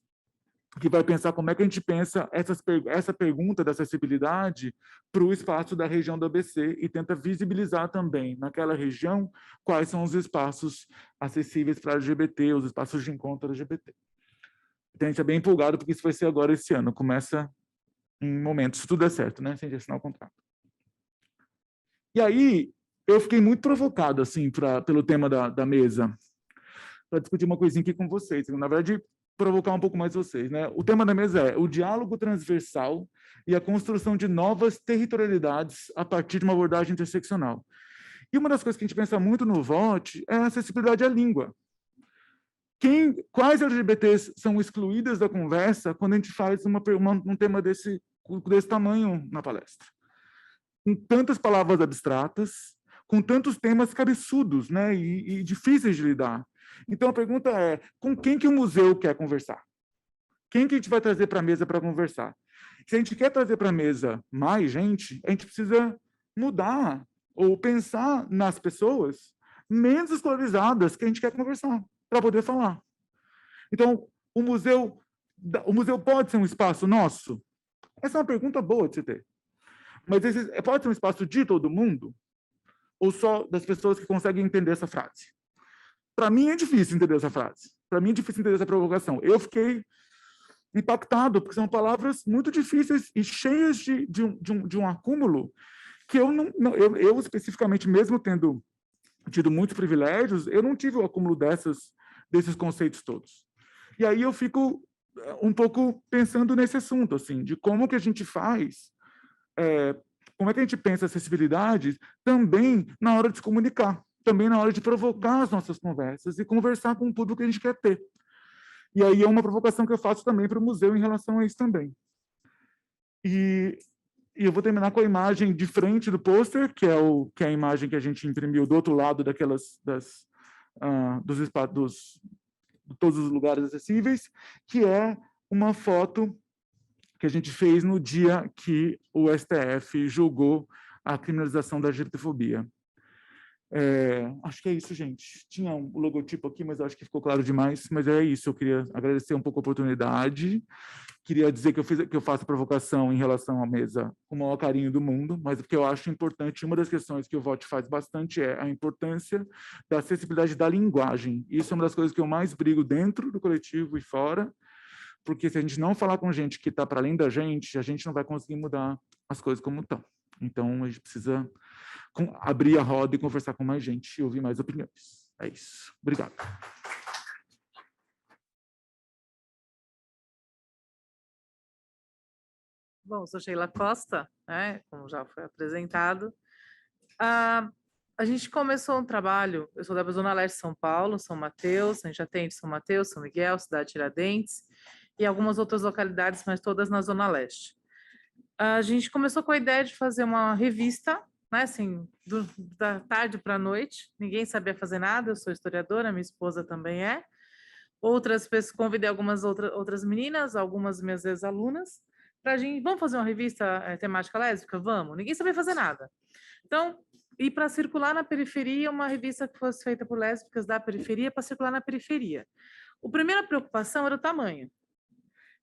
que vai pensar como é que a gente pensa essa pergunta da acessibilidade para o espaço da região do ABC e tenta visibilizar também naquela região quais são os espaços acessíveis para LGBT, os espaços de encontro LGBT. Então, a gente é bem empolgado porque isso vai ser agora esse ano, começa em momentos, se tudo der certo, né? Sem assinar o contrato. E aí, eu fiquei muito provocado, assim, pelo tema da mesa, para discutir uma coisinha aqui com vocês. Na verdade, provocar um pouco mais vocês, né? O tema da mesa é o diálogo transversal e a construção de novas territorialidades a partir de uma abordagem interseccional. E uma das coisas que a gente pensa muito no VOT é a acessibilidade à língua. Quais LGBTs são excluídas da conversa quando a gente faz um tema desse tamanho na palestra? Com tantas palavras abstratas, com tantos temas cabeçudos, né, e difíceis de lidar. Então, a pergunta é, com quem que o museu quer conversar? Quem que a gente vai trazer para a mesa para conversar? Se a gente quer trazer para a mesa mais gente, a gente precisa mudar ou pensar nas pessoas menos escolarizadas que a gente quer conversar, para poder falar. Então, o museu pode ser um espaço nosso? Essa é uma pergunta boa de se ter. Mas pode ser um espaço de todo mundo? Ou só das pessoas que conseguem entender essa frase? Para mim é difícil entender essa frase. Para mim é difícil entender essa provocação. Eu fiquei impactado, porque são palavras muito difíceis e cheias de um acúmulo que eu especificamente, mesmo tendo tido muitos privilégios, eu não tive o acúmulo desses conceitos todos. E aí eu fico um pouco pensando nesse assunto, assim, de como que a gente faz, como é que a gente pensa acessibilidade também na hora de se comunicar, também na hora de provocar as nossas conversas e conversar com o público que a gente quer ter. E aí é uma provocação que eu faço também para o museu em relação a isso também. E eu vou terminar com a imagem de frente do pôster, que é a imagem que a gente imprimiu do outro lado de todos os lugares acessíveis, que é uma foto que a gente fez no dia que o STF julgou a criminalização da LGBTfobia. Acho que é isso, gente. Tinha um logotipo aqui, mas eu acho que ficou claro demais. Mas é isso, eu queria agradecer um pouco a oportunidade. Queria dizer que eu faço provocação em relação à mesa com o maior carinho do mundo, mas o que eu acho importante, uma das questões que o VOT faz bastante é a importância da acessibilidade da linguagem. Isso é uma das coisas que eu mais brigo dentro do coletivo e fora, porque se a gente não falar com gente que está para além da gente, a gente não vai conseguir mudar as coisas como estão. Então, a gente precisa abrir a roda e conversar com mais gente e ouvir mais opiniões. É isso. Obrigado. Bom, sou Sheila Costa, né, como já foi apresentado. A gente começou um trabalho, eu sou da Zona Leste de São Paulo, São Mateus, a gente atende São Mateus, São Miguel, Cidade Tiradentes e algumas outras localidades, mas todas na Zona Leste. A gente começou com a ideia de fazer uma revista, né, assim, da tarde para a noite, ninguém sabia fazer nada, eu sou historiadora, minha esposa também é. Outras pessoas, convidei algumas outras meninas, algumas minhas ex-alunas, para a gente, vamos fazer uma revista temática lésbica? Vamos. Ninguém sabia fazer nada. Então, e para circular na periferia, uma revista que fosse feita por lésbicas da periferia, para circular na periferia. A primeira preocupação era o tamanho.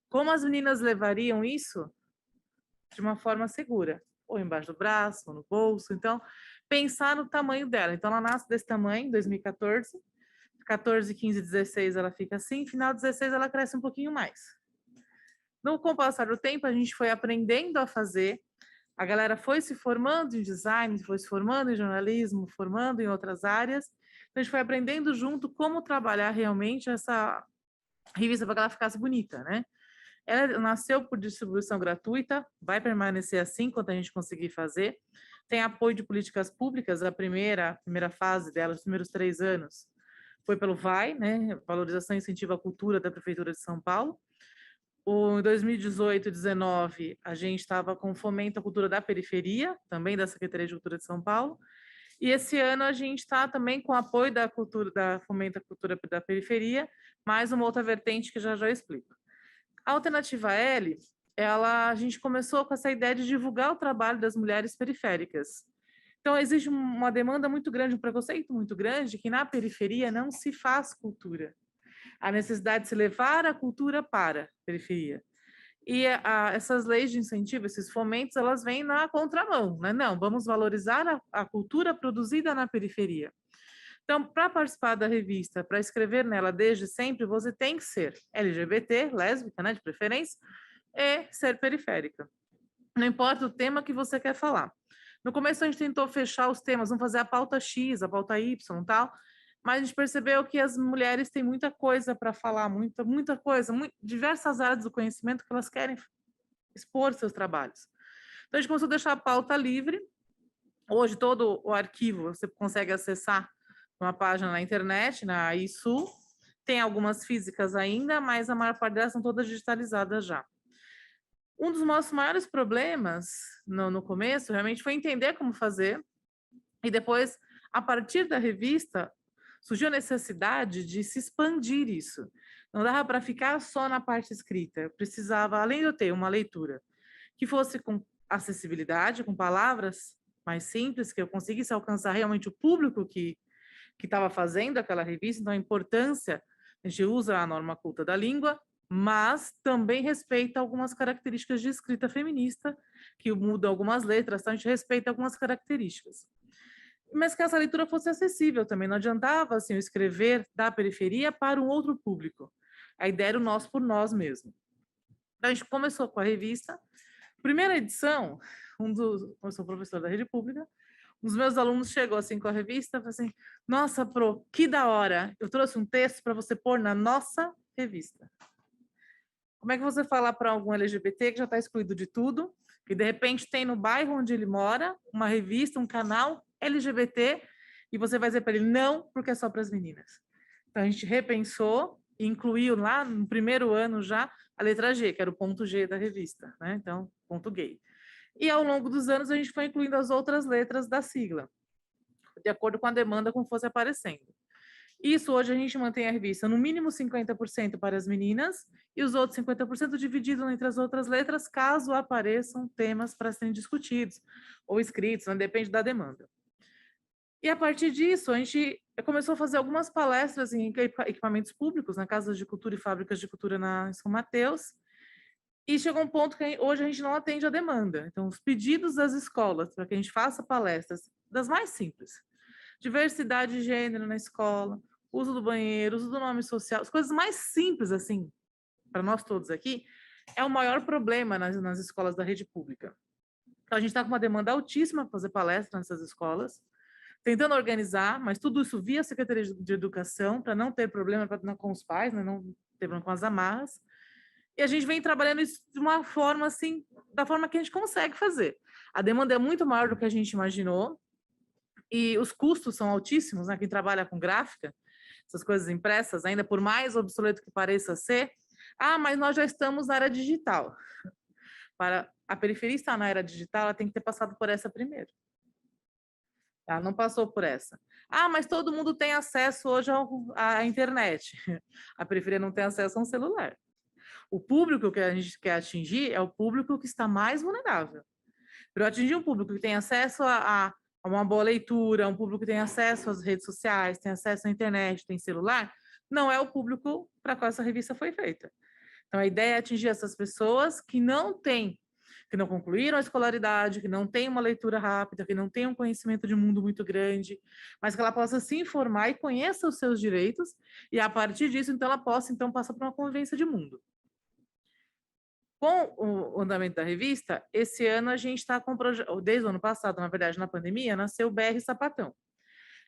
Como as meninas levariam isso de uma forma segura? Ou embaixo do braço, ou no bolso. Então, pensar no tamanho dela. Então, ela nasce desse tamanho, em 2014. 14, 15, 16 ela fica assim. Final 16 ela cresce um pouquinho mais. Com o passar do tempo, a gente foi aprendendo a fazer, a galera foi se formando em design, foi se formando em jornalismo, formando em outras áreas, então a gente foi aprendendo junto como trabalhar realmente essa revista para que ela ficasse bonita, né? Ela nasceu por distribuição gratuita, vai permanecer assim enquanto a gente conseguir fazer, tem apoio de políticas públicas, a primeira fase dela, os primeiros 3 anos, foi pelo VAI, né? Valorização e Incentivo à Cultura da Prefeitura de São Paulo. Em 2018 e 2019, a gente estava com Fomento à Cultura da Periferia, também da Secretaria de Cultura de São Paulo. E esse ano a gente está também com apoio da Fomento à Cultura da Periferia, mais uma outra vertente que já eu explico. A Alternativa L, a gente começou com essa ideia de divulgar o trabalho das mulheres periféricas. Então, existe uma demanda muito grande, um preconceito muito grande, que na periferia não se faz cultura. a necessidade de se levar a cultura para a periferia. E essas leis de incentivo, esses fomentos, elas vêm na contramão, né? Não, vamos valorizar a cultura produzida na periferia. Então, para participar da revista, para escrever nela desde sempre, você tem que ser LGBT, lésbica, né, de preferência, e ser periférica. Não importa o tema que você quer falar. No começo a gente tentou fechar os temas, vamos fazer a pauta X, a pauta Y e tal, mas a gente percebeu que as mulheres têm muita coisa para falar, muita coisa, diversas áreas do conhecimento que elas querem expor seus trabalhos. Então a gente começou a deixar a pauta livre. Hoje todo o arquivo você consegue acessar uma página na internet, na ISU, tem algumas físicas ainda, mas a maior parte delas são todas digitalizadas já. Um dos nossos maiores problemas no começo realmente foi entender como fazer, e depois, a partir da revista, surgiu a necessidade de se expandir isso. Não dava para ficar só na parte escrita, eu precisava, além de eu ter uma leitura que fosse com acessibilidade, com palavras mais simples, que eu conseguisse alcançar realmente o público que estava fazendo aquela revista, então a importância, a gente usa a norma culta da língua, mas também respeita algumas características de escrita feminista, que muda algumas letras, então a gente respeita algumas características. Mas que essa leitura fosse acessível também, não adiantava assim, eu escrever da periferia para um outro público. A ideia era o nós por nós mesmo. Então a gente começou com a revista. Primeira edição, eu sou professor da rede pública, um dos meus alunos chegou assim com a revista e falou assim, nossa, Pro, que da hora, eu trouxe um texto para você pôr na nossa revista. Como é que você fala para algum LGBT que já está excluído de tudo, que de repente tem no bairro onde ele mora uma revista, um canal LGBT, e você vai dizer para ele não, porque é só para as meninas. Então a gente repensou e incluiu lá no primeiro ano já a letra G, que era o ponto G da revista, né? Então, ponto gay. E ao longo dos anos a gente foi incluindo as outras letras da sigla, de acordo com a demanda como fosse aparecendo. Isso hoje a gente mantém a revista no mínimo 50% para as meninas e os outros 50% dividido entre as outras letras, caso apareçam temas para serem discutidos ou escritos, né? Depende da demanda. E a partir disso, a gente começou a fazer algumas palestras em equipamentos públicos, na casas de cultura e fábricas de cultura em São Mateus, e chegou um ponto que hoje a gente não atende a demanda. Então, os pedidos das escolas para que a gente faça palestras das mais simples, diversidade de gênero na escola, uso do banheiro, uso do nome social, as coisas mais simples, assim, para nós todos aqui, é o maior problema nas escolas da rede pública. Então, a gente está com uma demanda altíssima para fazer palestra nessas escolas, tentando organizar, mas tudo isso via Secretaria de Educação, para não ter problema com os pais, né, não ter problema com as amarras. E a gente vem trabalhando isso de uma forma, assim, da forma que a gente consegue fazer. A demanda é muito maior do que a gente imaginou, e os custos são altíssimos, né? Quem trabalha com gráfica, essas coisas impressas, ainda por mais obsoleto que pareça ser, mas nós já estamos na era digital. Para a periferia estar na era digital, ela tem que ter passado por essa primeiro. Ela não passou por essa. Mas todo mundo tem acesso hoje à internet. A periferia não tem acesso a um celular. O público que a gente quer atingir é o público que está mais vulnerável. Para eu atingir um público que tem acesso a uma boa leitura, um público que tem acesso às redes sociais, tem acesso à internet, tem celular, não é o público para qual essa revista foi feita. Então, a ideia é atingir essas pessoas que não concluíram a escolaridade, que não têm uma leitura rápida, que não têm um conhecimento de mundo muito grande, mas que ela possa se informar e conheça os seus direitos, e a partir disso, então, ela possa passar por uma convivência de mundo. Com o andamento da revista, esse ano a gente está com um projeto, desde o ano passado, na verdade, na pandemia, nasceu o BR Sapatão,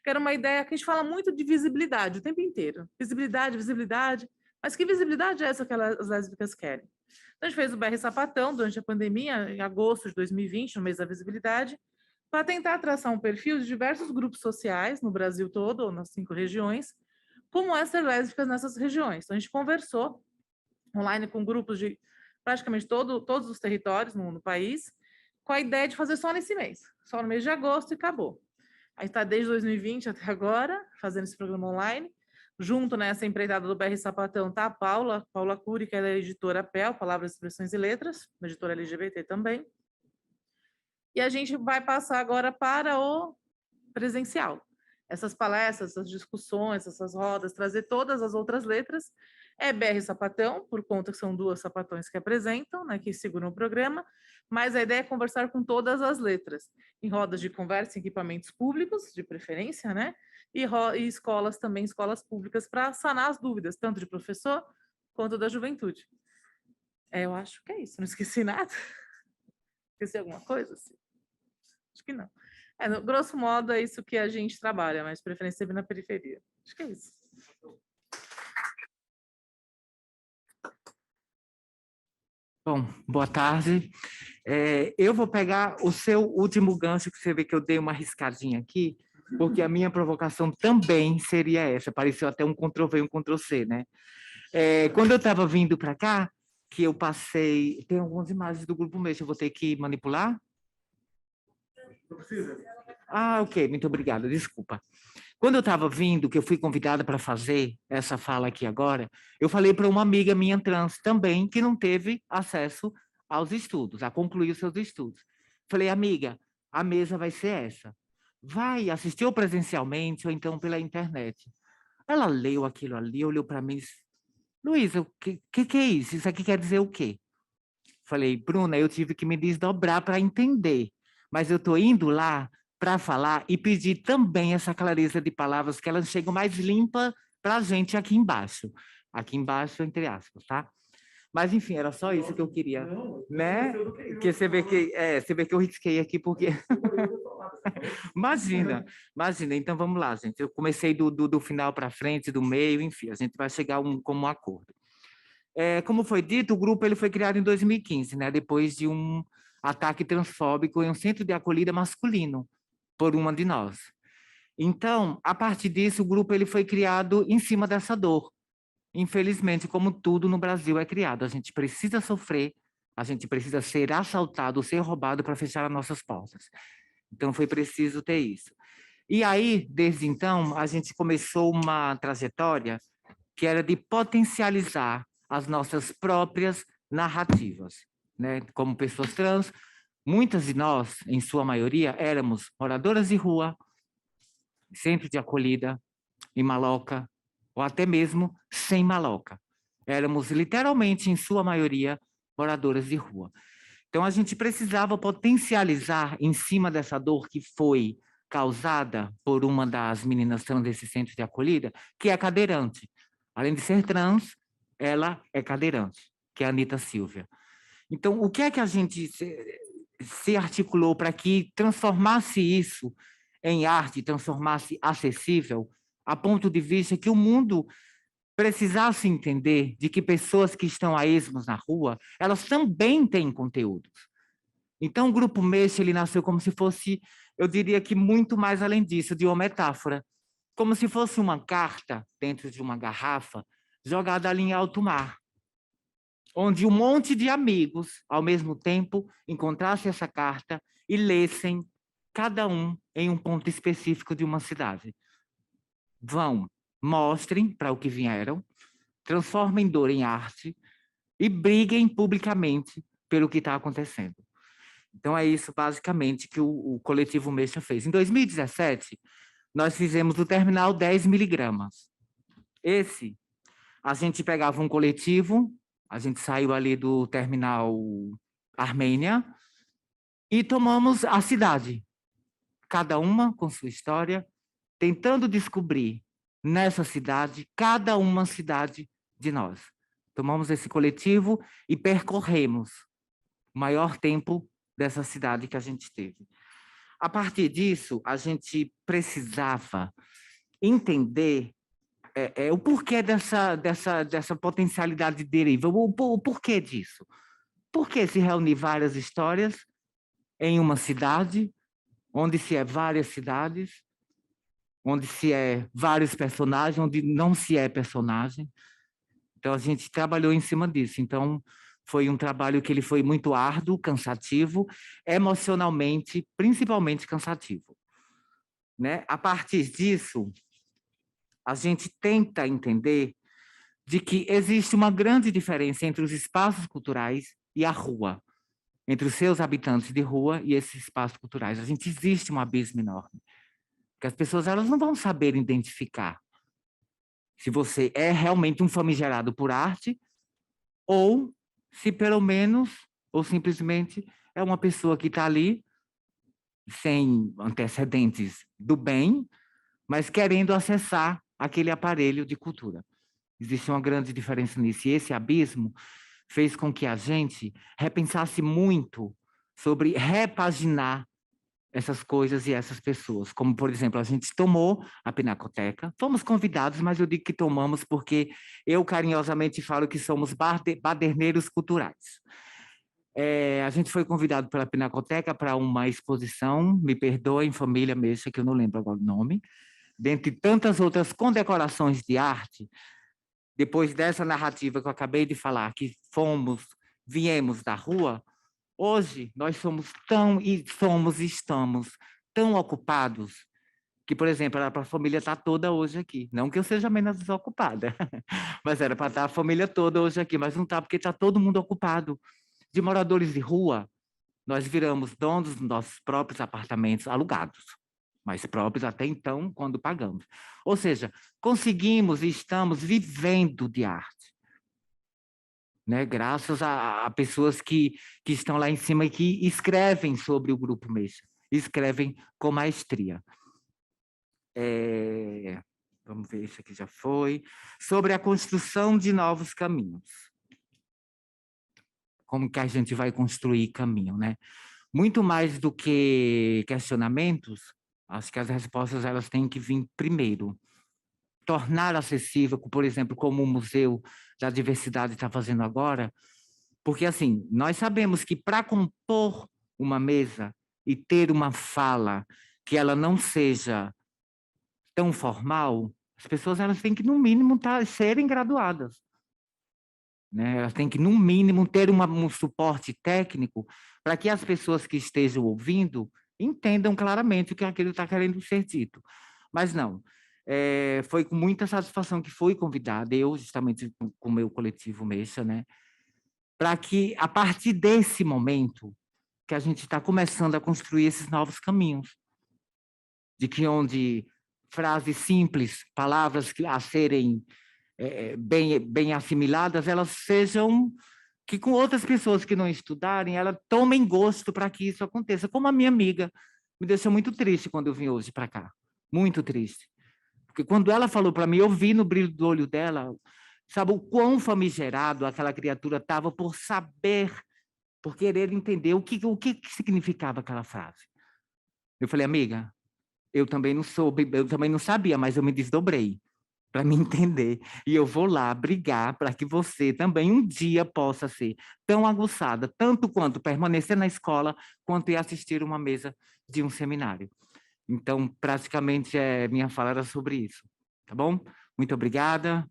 que era uma ideia que a gente fala muito de visibilidade o tempo inteiro. Visibilidade, visibilidade, mas que visibilidade é essa que as lésbicas querem? Então, a gente fez o BR Sapatão durante a pandemia, em agosto de 2020, no mês da visibilidade, para tentar traçar um perfil de diversos grupos sociais no Brasil todo, ou nas 5 regiões, como ser lésbicas nessas regiões. Então, a gente conversou online com grupos de praticamente todos os territórios no país, com a ideia de fazer só nesse mês, só no mês de agosto e acabou. Aí está desde 2020 até agora, fazendo esse programa online. Junto nessa empreitada do BR Sapatão está a Paula Cury, que é a editora PEL, Palavras, Expressões e Letras, uma editora LGBT também. E a gente vai passar agora para o presencial. essas palestras, essas discussões, essas rodas, trazer todas as outras letras. É BR Sapatão, por conta que são 2 sapatões que apresentam, né, que seguram o programa, mas a ideia é conversar com todas as letras, em rodas de conversa em equipamentos públicos, de preferência, né, e escolas também, escolas públicas, para sanar as dúvidas, tanto de professor quanto da juventude. Eu acho que é isso, não esqueci nada. Esqueci alguma coisa? Assim? Acho que não. No grosso modo, é isso que a gente trabalha, mas preferência sempre na periferia. Acho que é isso. Bom, boa tarde. Eu vou pegar o seu último gancho, que você vê que eu dei uma riscadinha aqui, porque a minha provocação também seria essa. Pareceu até um Ctrl+V, um Ctrl+C, né? Quando eu estava vindo para cá, que eu passei... Tem algumas imagens do Grupo Meixo, eu vou ter que manipular? Não precisa? Ah, ok, muito obrigada, desculpa. Quando eu estava vindo, que eu fui convidada para fazer essa fala aqui agora, eu falei para uma amiga minha trans também, que não teve acesso aos estudos, a concluir os seus estudos. Falei, amiga, a mesa vai ser essa. Vai, assistiu presencialmente ou então pela internet. Ela leu aquilo ali, olhou para mim e disse, Luísa, o que é isso? Isso aqui quer dizer o quê? Falei, Bruna, eu tive que me desdobrar para entender, mas eu estou indo lá para falar e pedir também essa clareza de palavras, que elas chegam mais limpas para a gente aqui embaixo. Aqui embaixo, entre aspas, tá? Mas, enfim, era só isso que eu queria, né? Que você vê que eu risquei aqui, porque... Imagina. Então, vamos lá, gente. Eu comecei do final para frente, do meio, enfim, a gente vai chegar como um acordo. Como foi dito, o grupo ele foi criado em 2015, né? Depois de um ataque transfóbico em um centro de acolhida masculino, por uma de nós. Então, a partir disso, o grupo ele foi criado em cima dessa dor. Infelizmente, como tudo no Brasil é criado, a gente precisa sofrer, a gente precisa ser assaltado, ser roubado para fechar as nossas portas. Então, foi preciso ter isso. E aí, desde então, a gente começou uma trajetória que era de potencializar as nossas próprias narrativas, né? Como pessoas trans, muitas de nós, em sua maioria, éramos moradoras de rua, centro de acolhida, em maloca, ou até mesmo sem maloca. Éramos literalmente, em sua maioria, moradoras de rua. Então, a gente precisava potencializar em cima dessa dor que foi causada por uma das meninas trans desse centro de acolhida, que é cadeirante. Além de ser trans, ela é cadeirante, que é a Anitta Silvia. Então, o que é que a gente se articulou para que transformasse isso em arte, transformasse acessível, a ponto de vista que o mundo precisasse entender de que pessoas que estão a esmos na rua, elas também têm conteúdos. Então, o Grupo Meixo, ele nasceu como se fosse, eu diria que muito mais além disso, de uma metáfora, como se fosse uma carta dentro de uma garrafa, jogada ali em alto mar, onde um monte de amigos, ao mesmo tempo, encontrassem essa carta e lessem, cada um em um ponto específico de uma cidade. Vão, mostrem para o que vieram, transformem dor em arte e briguem publicamente pelo que está acontecendo. Então, é isso, basicamente, que o Coletivo Meixo fez. Em 2017, nós fizemos o terminal 10 miligramas. Esse, a gente pegava um coletivo, a gente saiu ali do terminal Armênia e tomamos a cidade, cada uma com sua história, tentando descobrir nessa cidade, cada uma cidade de nós. Tomamos esse coletivo e percorremos o maior tempo dessa cidade que a gente teve. A partir disso, a gente precisava entender o porquê dessa potencialidade de deriva, o porquê disso. Por que se reunir várias histórias em uma cidade, onde se é várias cidades, onde se é vários personagens, onde não se é personagem? Então, a gente trabalhou em cima disso. Então, foi um trabalho que ele foi muito árduo, cansativo, emocionalmente, principalmente cansativo, né? A partir disso, a gente tenta entender de que existe uma grande diferença entre os espaços culturais e a rua, entre os seus habitantes de rua e esses espaços culturais. A gente existe um abismo enorme. Porque as pessoas elas não vão saber identificar se você é realmente um famigerado por arte ou se pelo menos, ou simplesmente, é uma pessoa que está ali sem antecedentes do bem, mas querendo acessar aquele aparelho de cultura. Existe uma grande diferença nisso. E esse abismo fez com que a gente repensasse muito sobre repaginar essas coisas e essas pessoas. Como, por exemplo, a gente tomou a Pinacoteca, fomos convidados, mas eu digo que tomamos porque eu carinhosamente falo que somos baderneiros culturais. A gente foi convidado pela Pinacoteca para uma exposição, me perdoem, família Mexa, que eu não lembro agora o nome, dentre tantas outras condecorações de arte. Depois dessa narrativa que eu acabei de falar, que viemos da rua, hoje nós somos e estamos tão ocupados que, por exemplo, era para a família estar toda hoje aqui. Não que eu seja menos desocupada, mas era para estar a família toda hoje aqui, mas não está porque está todo mundo ocupado. De moradores de rua, nós viramos donos dos nossos próprios apartamentos alugados, mas próprios até então, quando pagamos. Ou seja, conseguimos e estamos vivendo de arte, né? Graças a pessoas que estão lá em cima e que escrevem sobre o Grupo Mexa, escrevem com maestria. Vamos ver, isso aqui já foi. Sobre a construção de novos caminhos. Como que a gente vai construir caminho, né? Muito mais do que questionamentos, acho que as respostas elas têm que vir primeiro. Tornar acessível, por exemplo, como o Museu da Diversidade está fazendo agora, porque, assim, nós sabemos que para compor uma mesa e ter uma fala que ela não seja tão formal, as pessoas elas têm que, no mínimo, serem graduadas. Né? Elas têm que, no mínimo, ter um suporte técnico para que as pessoas que estejam ouvindo entendam claramente o que aquilo está querendo ser dito. Mas não, foi com muita satisfação que fui convidada, eu justamente com o meu coletivo Mexa, né? Para que, a partir desse momento, que a gente está começando a construir esses novos caminhos, de que onde frases simples, palavras a serem bem assimiladas, elas sejam que com outras pessoas que não estudarem, elas tomem gosto para que isso aconteça. Como a minha amiga me deixou muito triste quando eu vim hoje para cá, muito triste. Porque quando ela falou para mim, eu vi no brilho do olho dela, sabe o quão famigerado aquela criatura estava por saber, por querer entender o que significava aquela frase. Eu falei, amiga, eu também não soube, eu também não sabia, mas eu me desdobrei para me entender. E eu vou lá brigar para que você também um dia possa ser tão aguçada, tanto quanto permanecer na escola, quanto ir assistir uma mesa de um seminário. Então, praticamente, minha fala era sobre isso. Tá bom? Muito obrigada.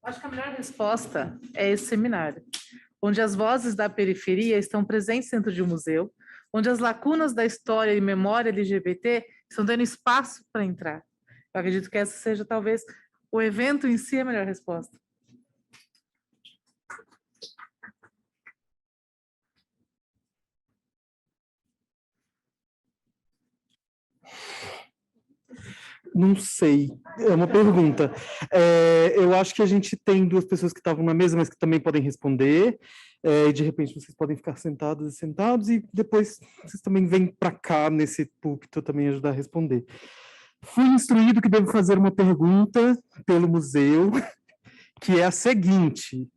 Acho que a melhor resposta é esse seminário, onde as vozes da periferia estão presentes dentro de um museu, onde as lacunas da história e memória LGBT estão tendo espaço para entrar. Eu acredito que essa seja, talvez, o evento em si a melhor resposta. Não sei, é uma pergunta. Eu acho que a gente tem duas pessoas que estavam na mesa, mas que também podem responder, e de repente vocês podem ficar sentadas e sentados, e depois vocês também vêm para cá, nesse púlpito, também ajudar a responder. Fui instruído que devo fazer uma pergunta pelo museu, que é a seguinte,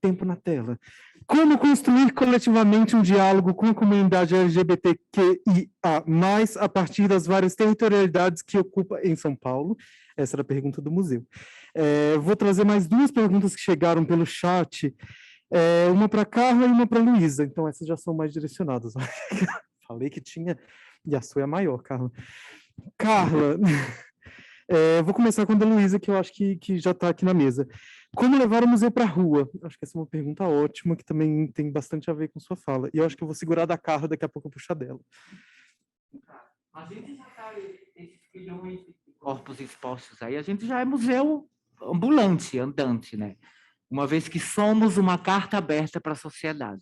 tempo na tela. Como construir coletivamente um diálogo com a comunidade LGBTQIA+, a partir das várias territorialidades que ocupa em São Paulo? Essa era a pergunta do museu. Vou trazer mais duas perguntas que chegaram pelo chat, uma para a Carla e uma para a Luísa, então essas já são mais direcionadas. Falei que tinha, e a sua é a maior, Carla. Carla, vou começar com a da Luísa, que eu acho que já está aqui na mesa. Como levar o museu para a rua? Acho que essa é uma pergunta ótima, que também tem bastante a ver com sua fala. E eu acho que eu vou segurar da Carla, daqui a pouco eu puxar dela. A gente já está esses milhões de corpos expostos aí, a gente já é museu ambulante, andante, né? Uma vez que somos uma carta aberta para a sociedade.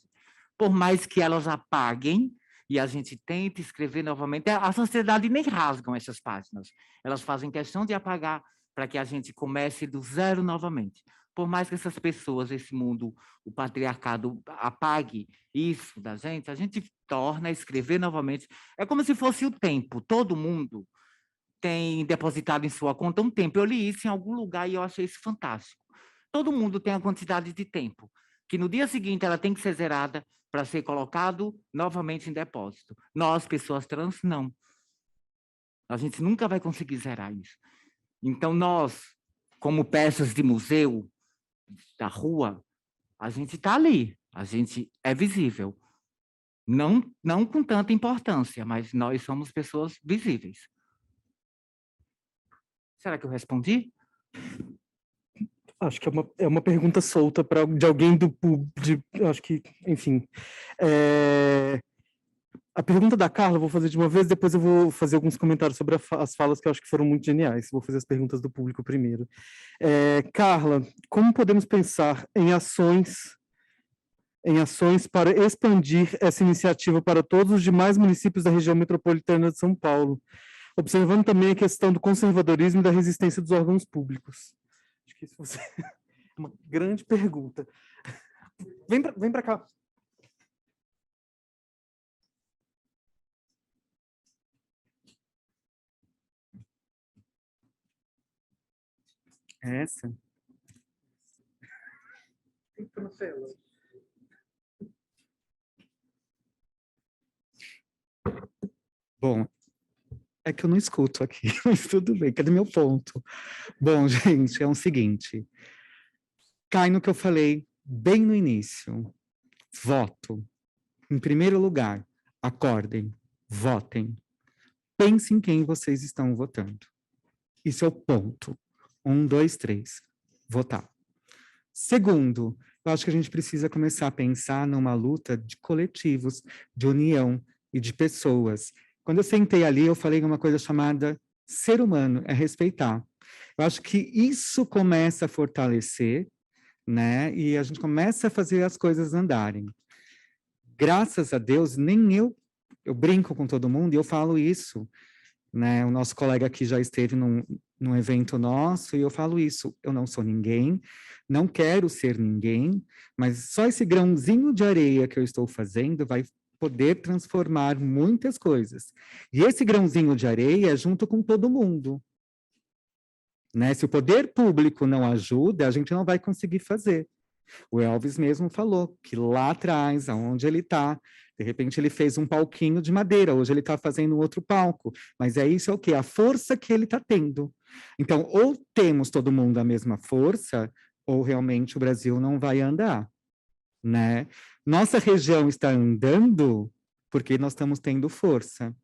Por mais que elas apaguem e a gente tente escrever novamente, a sociedade nem rasgam essas páginas. Elas fazem questão de apagar para que a gente comece do zero novamente. Por mais que essas pessoas, esse mundo, o patriarcado apague isso da gente, a gente torna a escrever novamente. É como se fosse o tempo. Todo mundo tem depositado em sua conta um tempo. Eu li isso em algum lugar e eu achei isso fantástico. Todo mundo tem a quantidade de tempo, que no dia seguinte ela tem que ser zerada para ser colocado novamente em depósito. Nós, pessoas trans, não. A gente nunca vai conseguir zerar isso. Então, nós, como peças de museu, da rua, a gente está ali, a gente é visível. Não com tanta importância, mas nós somos pessoas visíveis. Será que eu respondi? Acho que é uma pergunta solta de alguém do público, acho que, enfim. A pergunta da Carla eu vou fazer de uma vez, depois eu vou fazer alguns comentários sobre as falas que eu acho que foram muito geniais. Vou fazer as perguntas do público primeiro. Carla, como podemos pensar em ações para expandir essa iniciativa para todos os demais municípios da região metropolitana de São Paulo, observando também a questão do conservadorismo e da resistência dos órgãos públicos? Acho que isso é uma grande pergunta. Vem para cá. Essa? Bom, é que eu não escuto aqui, mas tudo bem, cadê meu ponto? Bom, gente, é o seguinte, cai no que eu falei bem no início, voto. Em primeiro lugar, acordem, votem. Pensem em quem vocês estão votando. Isso é o ponto. 1, 2, 3. Votar. Segundo, eu acho que a gente precisa começar a pensar numa luta de coletivos, de união e de pessoas. Quando eu sentei ali, eu falei uma coisa chamada ser humano, é respeitar. Eu acho que isso começa a fortalecer, né? E a gente começa a fazer as coisas andarem. Graças a Deus, nem eu brinco com todo mundo e eu falo isso, né? O nosso colega aqui já esteve num evento nosso e eu falo isso, eu não sou ninguém, não quero ser ninguém, mas só esse grãozinho de areia que eu estou fazendo vai poder transformar muitas coisas. E esse grãozinho de areia é junto com todo mundo. Né? Se o poder público não ajuda, a gente não vai conseguir fazer. O Elvis mesmo falou que lá atrás, aonde ele está, de repente ele fez um palquinho de madeira, hoje ele está fazendo um outro palco, mas isso é o quê? A força que ele está tendo. Então, ou temos todo mundo a mesma força, ou realmente o Brasil não vai andar, né? Nossa região está andando porque nós estamos tendo força.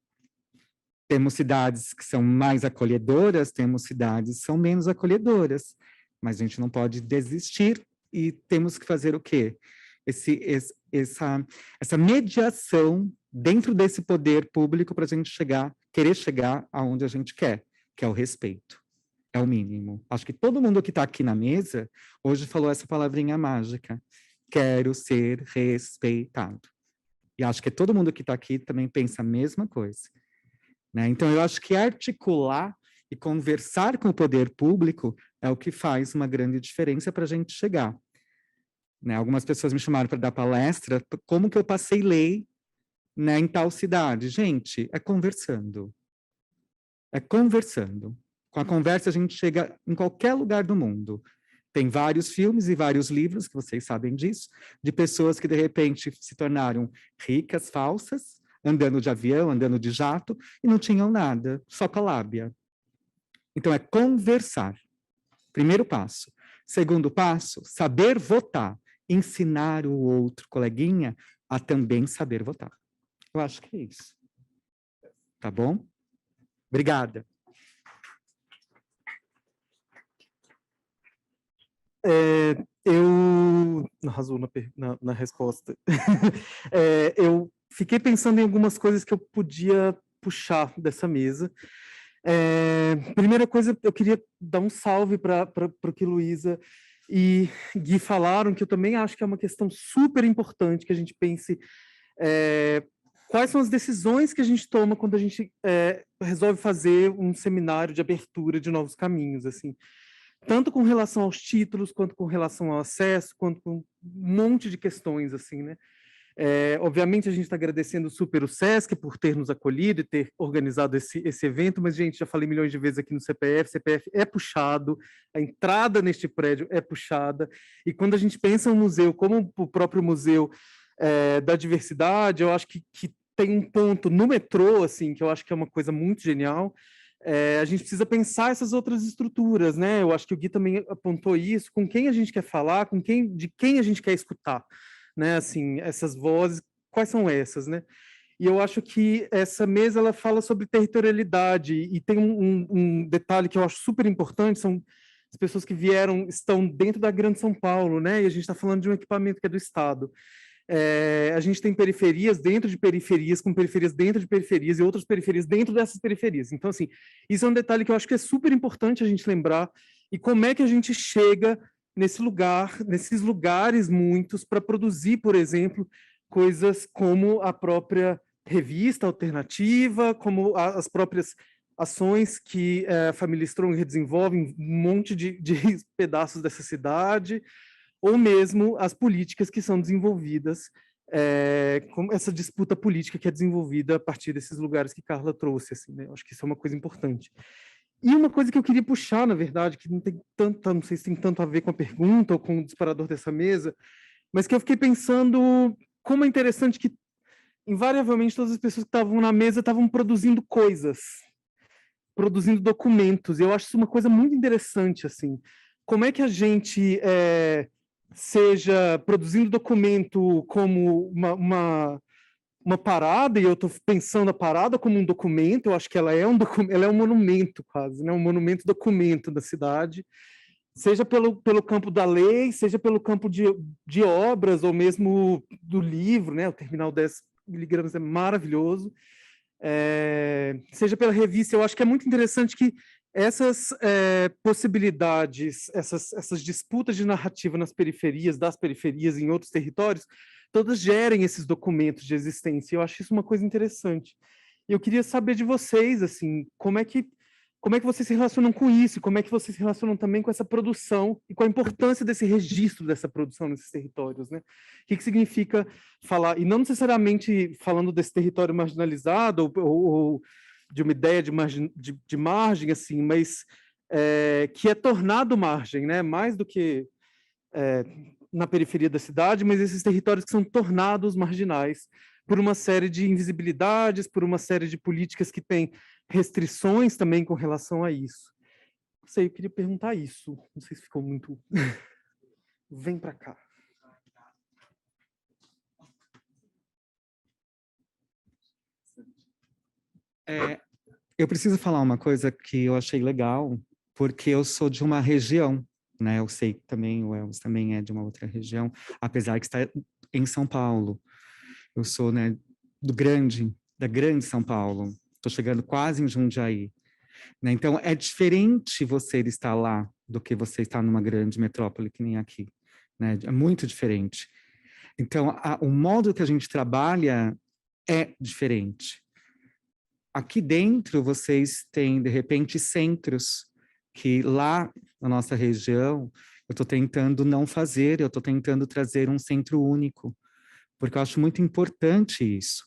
Temos cidades que são mais acolhedoras, temos cidades que são menos acolhedoras, mas a gente não pode desistir e temos que fazer o quê? Essa mediação dentro desse poder público para a gente querer chegar aonde a gente quer, que é o respeito. É o mínimo. Acho que todo mundo que está aqui na mesa hoje falou essa palavrinha mágica. Quero ser respeitado. E acho que todo mundo que está aqui também pensa a mesma coisa. Né? Então, eu acho que articular e conversar com o poder público é o que faz uma grande diferença para a gente chegar. Né? Algumas pessoas me chamaram para dar palestra, como que eu passei lei, né, em tal cidade? Gente, é conversando. É conversando. Com a conversa a gente chega em qualquer lugar do mundo. Tem vários filmes e vários livros, que vocês sabem disso, de pessoas que de repente se tornaram ricas, falsas, andando de avião, andando de jato, e não tinham nada, só com a lábia. Então, é conversar. Primeiro passo. Segundo passo, saber votar. Ensinar o outro coleguinha a também saber votar. Eu acho que é isso. Tá bom? Obrigada. Eu... Arrasou na resposta. Eu fiquei pensando em algumas coisas que eu podia puxar dessa mesa. Primeira coisa, eu queria dar um salve para o que Luísa e Gui falaram, que eu também acho que é uma questão super importante que a gente pense quais são as decisões que a gente toma quando a gente resolve fazer um seminário de abertura de novos caminhos, assim, tanto com relação aos títulos, quanto com relação ao acesso, quanto com um monte de questões, assim, né? Obviamente, a gente está agradecendo super o SESC por ter nos acolhido e ter organizado esse evento, mas, gente, já falei milhões de vezes aqui no CPF é puxado, a entrada neste prédio é puxada, e quando a gente pensa um museu, como o próprio Museu da Diversidade, eu acho que tem um ponto no metrô, assim, que eu acho que é uma coisa muito genial. A gente precisa pensar essas outras estruturas, né? Eu acho que o Gui também apontou isso, com quem a gente quer falar, de quem a gente quer escutar, né? Assim, essas vozes, quais são essas, né? E eu acho que essa mesa, ela fala sobre territorialidade, e tem um detalhe que eu acho super importante, são as pessoas que estão dentro da Grande São Paulo, né? E a gente está falando de um equipamento que é do Estado. A gente tem periferias dentro de periferias, com periferias dentro de periferias, e outras periferias dentro dessas periferias. Então, assim, isso é um detalhe que eu acho que é super importante a gente lembrar, e como é que a gente chega nesses lugares muitos, para produzir, por exemplo, coisas como a própria revista alternativa, como as próprias ações que a família Stronger desenvolve em um monte de pedaços dessa cidade, ou mesmo as políticas que são desenvolvidas, como essa disputa política que é desenvolvida a partir desses lugares que Carla trouxe, assim, né? Eu acho que isso é uma coisa importante. E uma coisa que eu queria puxar, na verdade, que não sei se tem tanto a ver com a pergunta ou com o disparador dessa mesa, mas que eu fiquei pensando como é interessante que, invariavelmente, todas as pessoas que estavam na mesa estavam produzindo coisas, produzindo documentos. E eu acho isso uma coisa muito interessante, assim. Como é que a gente, seja produzindo documento como uma parada, e eu estou pensando a parada como um documento, eu acho que ela é um monumento quase, né? Um monumento documento da cidade, seja pelo campo da lei, seja pelo campo de obras, ou mesmo do livro, né? O Terminal 10 miligramas é maravilhoso, seja pela revista. Eu acho que é muito interessante que essas possibilidades, essas disputas de narrativa nas periferias, das periferias, em outros territórios, todas gerem esses documentos de existência. Eu acho isso uma coisa interessante. E eu queria saber de vocês, assim, como é que vocês se relacionam com isso? Como é que vocês se relacionam também com essa produção e com a importância desse registro dessa produção nesses territórios, né? O que significa falar, e não necessariamente falando desse território marginalizado ou de uma ideia de margem, assim, mas que é tornado margem, né? Mais do que na periferia da cidade, mas esses territórios que são tornados marginais por uma série de invisibilidades, por uma série de políticas que têm restrições também com relação a isso. Não sei, eu queria perguntar isso. Não sei se ficou muito... Vem para cá. Eu preciso falar uma coisa que eu achei legal, porque eu sou de uma região, né? Eu sei que também o Elvis também é de uma outra região, apesar que está em São Paulo. Eu sou, né, da grande São Paulo. Estou chegando quase em Jundiaí, né? Então, é diferente você estar lá do que você estar numa grande metrópole que nem aqui, né? É muito diferente. Então, o modo que a gente trabalha é diferente. Aqui dentro, vocês têm, de repente, centros que lá na nossa região, eu estou tentando não fazer, eu estou tentando trazer um centro único, porque eu acho muito importante isso.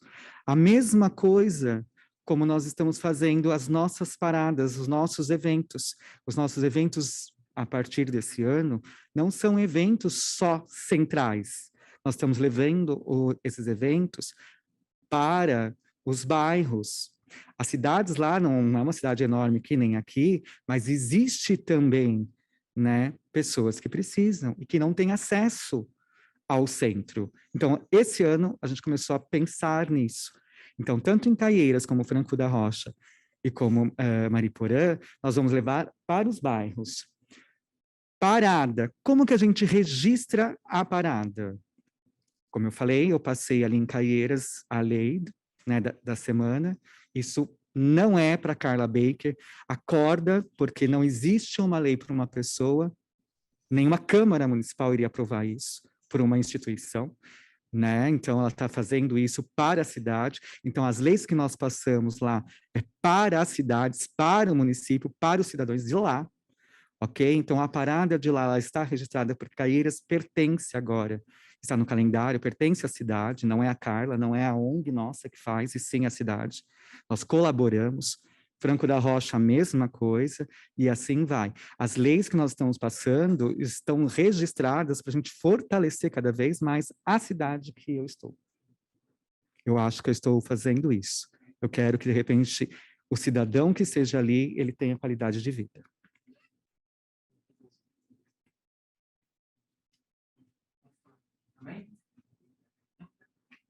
A mesma coisa como nós estamos fazendo as nossas paradas, os nossos eventos. Os nossos eventos, a partir desse ano, não são eventos só centrais. Nós estamos levando esses eventos para os bairros. As cidades lá não é uma cidade enorme que nem aqui, mas existe também, né, pessoas que precisam e que não têm acesso ao centro. Então, esse ano, a gente começou a pensar nisso. Então, tanto em Caieiras, como Franco da Rocha, e como Mariporã, nós vamos levar para os bairros. Parada. Como que a gente registra a parada? Como eu falei, eu passei ali em Caieiras a lei, né, da semana. Isso não é para Carla Baker. Acorda, porque não existe uma lei para uma pessoa, nenhuma Câmara Municipal iria aprovar isso por uma instituição, né? Então, ela está fazendo isso para a cidade. Então, as leis que nós passamos lá é para as cidades, para o município, para os cidadãos de lá, ok? Então, a parada de lá, ela está registrada por Caieiras, pertence agora, está no calendário, pertence à cidade, não é a Carla, não é a ONG nossa que faz, e sim a cidade. Nós colaboramos. Franco da Rocha, a mesma coisa, e assim vai. As leis que nós estamos passando estão registradas para a gente fortalecer cada vez mais a cidade que eu estou. Eu acho que eu estou fazendo isso. Eu quero que, de repente, o cidadão que esteja ali, ele tenha qualidade de vida.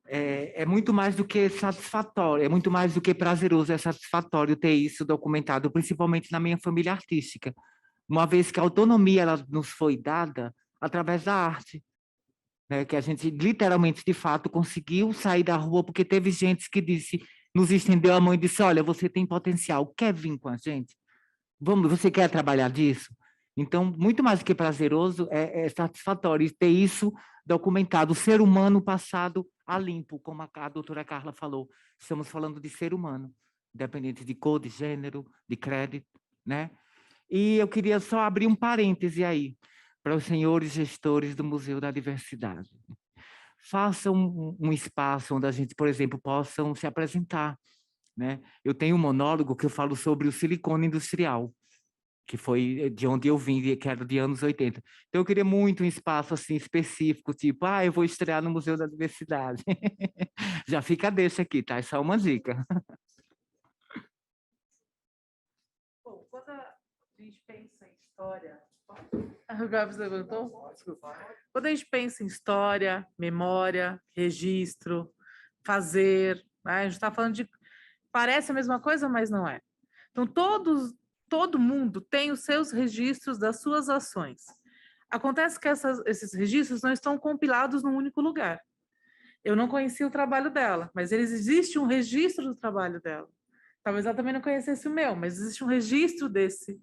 É muito mais do que satisfatório, é muito mais do que prazeroso, é satisfatório ter isso documentado, principalmente na minha família artística, uma vez que a autonomia ela nos foi dada através da arte, né? Que a gente literalmente, de fato, conseguiu sair da rua porque teve gente que nos estendeu a mão e disse, olha, você tem potencial, quer vir com a gente? Vamos, você quer trabalhar disso? Então, muito mais do que prazeroso, é satisfatório ter isso documentado, o ser humano passado a limpo, como a doutora Carla falou. Estamos falando de ser humano, independente de cor, de gênero, de crédito, né? E eu queria só abrir um parêntese aí, para os senhores gestores do Museu da Diversidade. Façam um espaço onde a gente, por exemplo, possam se apresentar, né? Eu tenho um monólogo que eu falo sobre o silicone industrial, que foi de onde eu vim, que era de anos 80. Então, eu queria muito um espaço assim específico, tipo, eu vou estrear no Museu da Diversidade. Já fica a deixa aqui, tá? É só uma dica. Bom, quando a gente pensa em história... O Gabs levantou? Desculpa. Quando a gente pensa em história, memória, registro, fazer, né? A gente está falando de... Parece a mesma coisa, mas não é. Então, todo mundo tem os seus registros das suas ações. Acontece que esses registros não estão compilados num único lugar. Eu não conhecia o trabalho dela, mas existe um registro do trabalho dela. Talvez ela também não conhecesse o meu, mas existe um registro desse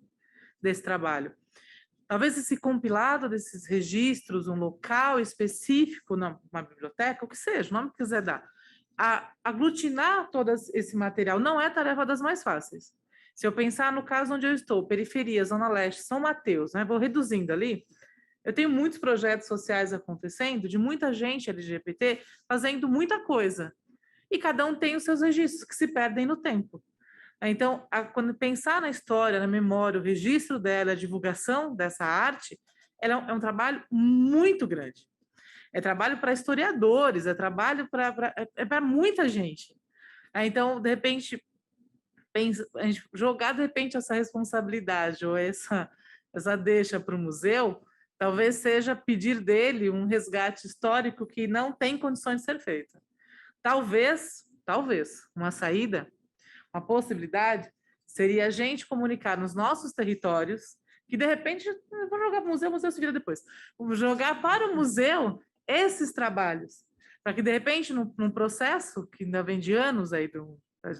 trabalho. Talvez esse compilado desses registros, um local específico, uma biblioteca, o que seja, o nome que quiser dar, aglutinar todo esse material não é tarefa das mais fáceis. Se eu pensar no caso onde eu estou, periferia, Zona Leste, São Mateus, né, vou reduzindo ali, eu tenho muitos projetos sociais acontecendo, de muita gente LGBT fazendo muita coisa. E cada um tem os seus registros, que se perdem no tempo. Então, quando pensar na história, na memória, o registro dela, a divulgação dessa arte, ela é um trabalho muito grande. É trabalho para historiadores, é trabalho para muita gente. Então, de repente, a gente jogar, de repente, essa responsabilidade ou essa deixa para o museu, talvez seja pedir dele um resgate histórico que não tem condições de ser feito. Talvez, uma saída, uma possibilidade, seria a gente comunicar nos nossos territórios, que de repente, vou jogar para o museu se vira depois, vou jogar para o museu esses trabalhos, para que de repente, num processo que ainda vem de anos aí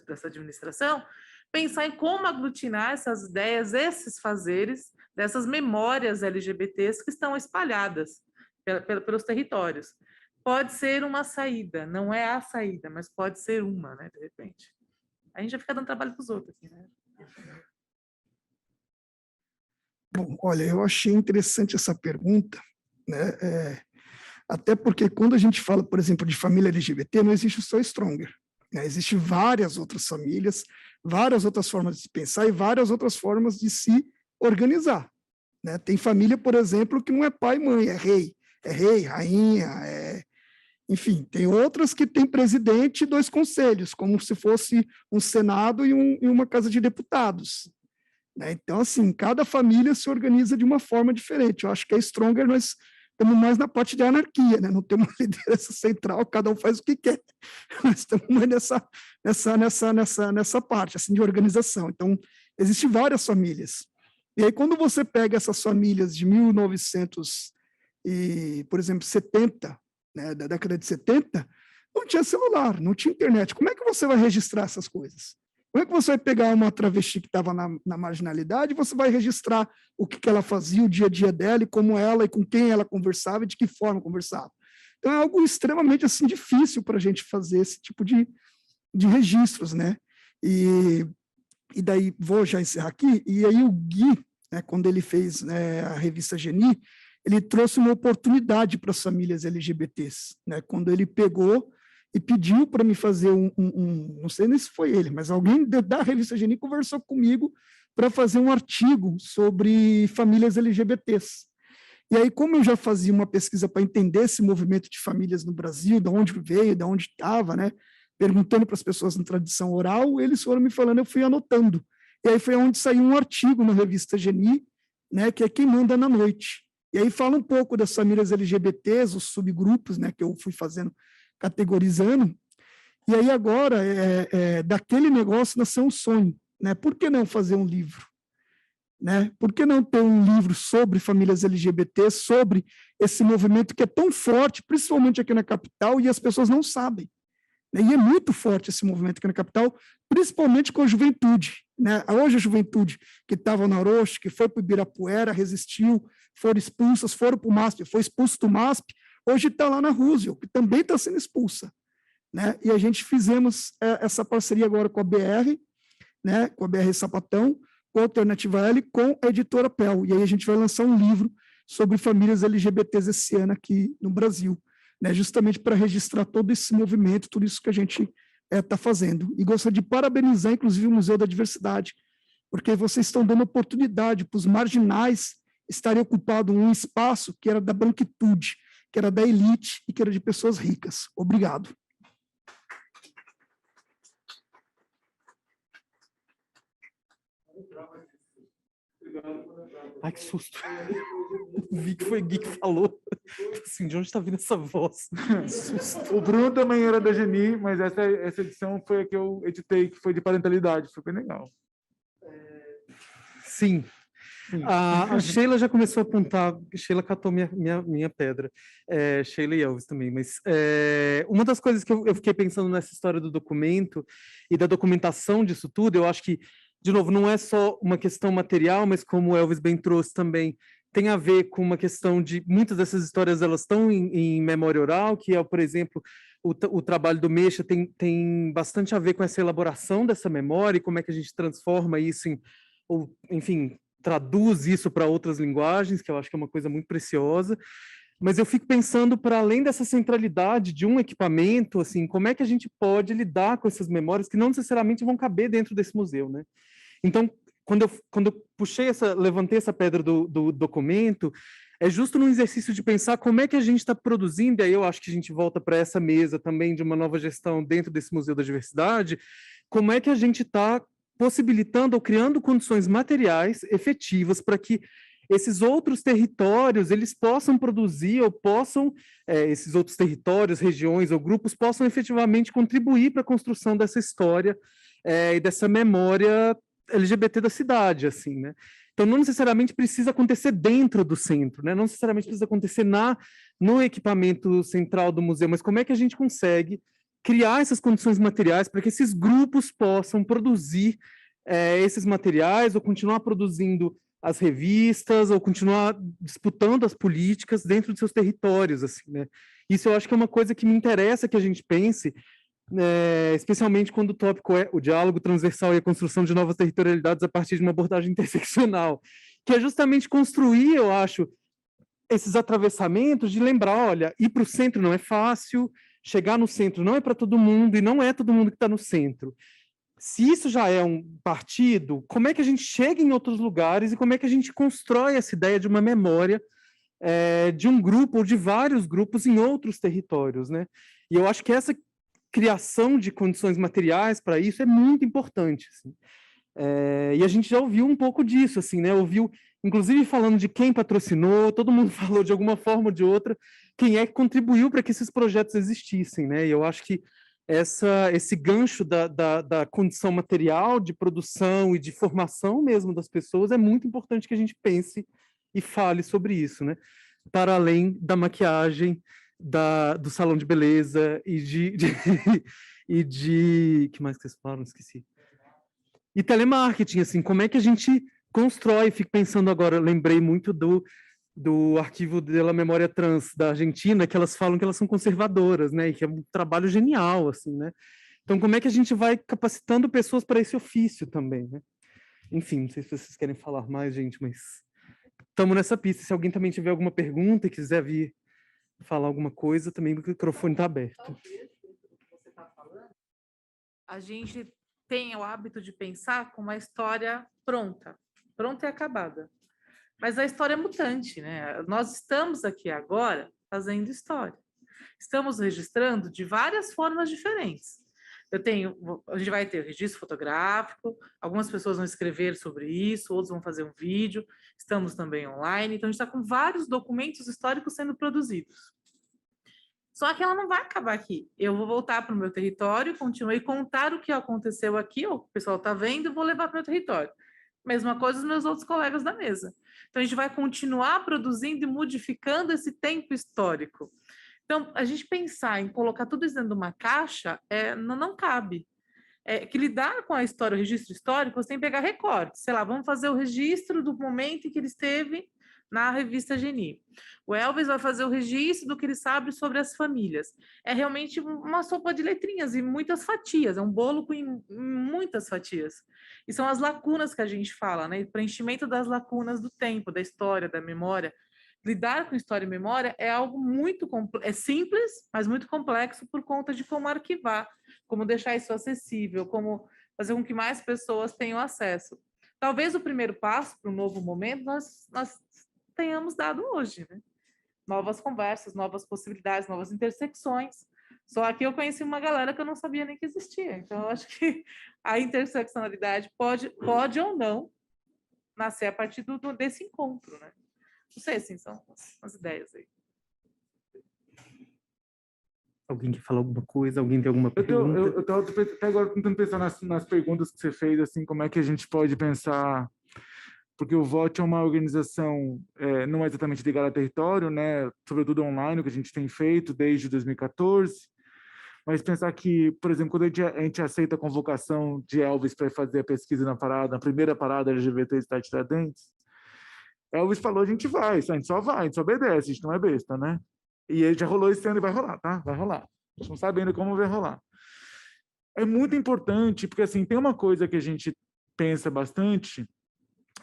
dessa administração, pensar em como aglutinar essas ideias, esses fazeres, dessas memórias LGBTs que estão espalhadas pelos territórios. Pode ser uma saída, não é a saída, mas pode ser uma, né, de repente. A gente já fica dando trabalho para os outros aqui, né? Bom, olha, eu achei interessante essa pergunta, né? Até porque quando a gente fala, por exemplo, de família LGBT, não existe só Stronger, né? Existem várias outras famílias, várias outras formas de se pensar e várias outras formas de se organizar, né? Tem família, por exemplo, que não é pai e mãe, é rei, rainha, enfim, tem outras que têm presidente e 2 conselhos, como se fosse um Senado e uma Casa de Deputados, né? Então, assim, cada família se organiza de uma forma diferente. Eu acho que a Stronger nós estamos mais na parte de anarquia, né? Não temos uma liderança central, cada um faz o que quer. Nós estamos mais nessa parte, assim, de organização. Então, existem várias famílias. E aí, quando você pega essas famílias de 1900 e, por exemplo, 70, né, da década de 70, não tinha celular, não tinha internet. Como é que você vai registrar essas coisas? Como é que você vai pegar uma travesti que estava na marginalidade e você vai registrar o que ela fazia, o dia a dia dela, e como ela, e com quem ela conversava, e de que forma conversava? Então, é algo extremamente assim, difícil para a gente fazer esse tipo de registros, né? E daí, vou já encerrar aqui, e aí o Gui, né, quando ele fez, né, a revista Geni, ele trouxe uma oportunidade para as famílias LGBTs, né? Quando ele pegou e pediu para me fazer não sei nem se foi ele, mas alguém da revista Geni conversou comigo para fazer um artigo sobre famílias LGBTs. E aí, como eu já fazia uma pesquisa para entender esse movimento de famílias no Brasil, de onde veio, de onde estava, né, perguntando para as pessoas na tradição oral, eles foram me falando, eu fui anotando. E aí foi onde saiu um artigo na revista Geni, né, que é Quem Manda na Noite. E aí fala um pouco das famílias LGBTs, os subgrupos, né, que eu fui fazendo, categorizando. E aí agora, daquele negócio nasceu um sonho, né? Por que não fazer um livro? Né? Por que não ter um livro sobre famílias LGBT, sobre esse movimento que é tão forte, principalmente aqui na capital, e as pessoas não sabem. Né? E é muito forte esse movimento aqui na capital, principalmente com a juventude. Né? Hoje a juventude que estava na Orochi, que foi para o Ibirapuera, resistiu, foram expulsas, foram para o MASP, foi expulso do MASP, hoje está lá na Roosevelt, que também está sendo expulsa. Né? E a gente fizemos essa parceria agora com a BR, né? Com a BR Sapatão, com a Alternativa L, com a editora PEL. E aí a gente vai lançar um livro sobre famílias LGBTs esse ano aqui no Brasil, né? Justamente para registrar todo esse movimento, tudo isso que a gente está fazendo. E gostaria de parabenizar, inclusive, o Museu da Diversidade, porque vocês estão dando oportunidade para os marginais estarem ocupando um espaço que era da branquitude, que era da elite e que era de pessoas ricas. Obrigado. Ai, que susto. Vi que foi Gui que falou. Assim, de onde está vindo essa voz? O Bruno também era da Geni, mas essa edição foi a que eu editei, que foi de parentalidade. Foi bem legal. Sim. A Sheila já começou a apontar, Sheila catou minha pedra, Sheila e Elvis também, mas uma das coisas que eu fiquei pensando nessa história do documento e da documentação disso tudo, eu acho que, de novo, não é só uma questão material, mas como o Elvis bem trouxe também, tem a ver com uma questão de, muitas dessas histórias elas estão em memória oral, que é, por exemplo, o trabalho do Mecha tem bastante a ver com essa elaboração dessa memória e como é que a gente transforma isso enfim, traduz isso para outras linguagens, que eu acho que é uma coisa muito preciosa, mas eu fico pensando, para além dessa centralidade de um equipamento, assim, como é que a gente pode lidar com essas memórias que não necessariamente vão caber dentro desse museu, né? Então, quando eu levantei essa pedra do documento, é justo num exercício de pensar como é que a gente está produzindo, e aí eu acho que a gente volta para essa mesa também de uma nova gestão dentro desse Museu da Diversidade, como é que a gente está possibilitando ou criando condições materiais efetivas para que esses outros territórios eles possam produzir ou possam, esses outros territórios, regiões ou grupos possam efetivamente contribuir para a construção dessa história e dessa memória LGBT da cidade, assim, né? Então, não necessariamente precisa acontecer dentro do centro, né? Não necessariamente precisa acontecer no equipamento central do museu, mas como é que a gente consegue criar essas condições materiais para que esses grupos possam produzir esses materiais ou continuar produzindo as revistas ou continuar disputando as políticas dentro de seus territórios, assim, né? Isso eu acho que é uma coisa que me interessa que a gente pense, especialmente quando o tópico é o diálogo transversal e a construção de novas territorialidades a partir de uma abordagem interseccional, que é justamente construir, eu acho, esses atravessamentos de lembrar, olha, ir para o centro não é fácil, chegar no centro não é para todo mundo e não é todo mundo que está no centro. Se isso já é um partido, como é que a gente chega em outros lugares e como é que a gente constrói essa ideia de uma memória de um grupo ou de vários grupos em outros territórios, né? E eu acho que essa criação de condições materiais para isso é muito importante, assim. E a gente já ouviu um pouco disso, assim, né? Ouviu, inclusive, falando de quem patrocinou, todo mundo falou de alguma forma ou de outra, quem é que contribuiu para que esses projetos existissem, né? E eu acho que esse gancho da condição material de produção e de formação mesmo das pessoas é muito importante que a gente pense e fale sobre isso, né? Para além da maquiagem, do salão de beleza e que mais que vocês falaram? Esqueci. E telemarketing, assim, como é que a gente constrói? Fico pensando agora, lembrei muito do arquivo da Memória Trans da Argentina, que elas falam que elas são conservadoras, né? E que é um trabalho genial, assim, né? Então, como é que a gente vai capacitando pessoas para esse ofício também, né? Enfim, não sei se vocês querem falar mais, gente, mas estamos nessa pista. Se alguém também tiver alguma pergunta e quiser vir falar alguma coisa, também o microfone está aberto. A gente tem o hábito de pensar com uma história pronta e acabada. Mas a história é mutante, né? Nós estamos aqui agora fazendo história. Estamos registrando de várias formas diferentes. A gente vai ter registro fotográfico, algumas pessoas vão escrever sobre isso, outros vão fazer um vídeo, estamos também online, então a gente está com vários documentos históricos sendo produzidos. Só que ela não vai acabar aqui. Eu vou voltar para o meu território, continuar e contar o que aconteceu aqui, o pessoal está vendo, vou levar para o meu território. Mesma coisa os meus outros colegas da mesa. Então, a gente vai continuar produzindo e modificando esse tempo histórico. Então, a gente pensar em colocar tudo isso dentro de uma caixa não cabe. Que lidar com a história, o registro histórico, você tem que pegar recortes. Sei lá, vamos fazer o registro do momento em que ele esteve na revista Geni. O Elvis vai fazer o registro do que ele sabe sobre as famílias. É realmente uma sopa de letrinhas e muitas fatias, é um bolo com muitas fatias. E são as lacunas que a gente fala, né? O preenchimento das lacunas do tempo, da história, da memória. Lidar com história e memória é algo muito simples, mas muito complexo por conta de como arquivar, como deixar isso acessível, como fazer com que mais pessoas tenham acesso. Talvez o primeiro passo para um novo momento nós tenhamos dado hoje, né? Novas conversas, novas possibilidades, novas intersecções. Só aqui eu conheci uma galera que eu não sabia nem que existia. Então, eu acho que a interseccionalidade pode ou não nascer a partir desse encontro, né? Não sei, assim, são umas ideias aí. Alguém quer falar alguma coisa? Alguém tem alguma pergunta? Eu estou até agora tentando pensar nas perguntas que você fez, assim, como é que a gente pode pensar, porque o VOT é uma organização não é exatamente ligada a território, né, sobretudo online, o que a gente tem feito desde 2014, mas pensar que, por exemplo, quando a gente aceita a convocação de Elvis para fazer a pesquisa na primeira parada LGBT Estado de Tiradentes, Elvis falou, a gente vai, a gente só vai, a gente só obedece, a gente não é besta, né? E ele já rolou esse ano e vai rolar, tá? Vai rolar. A gente não sabe ainda como vai rolar. É muito importante, porque assim, tem uma coisa que a gente pensa bastante,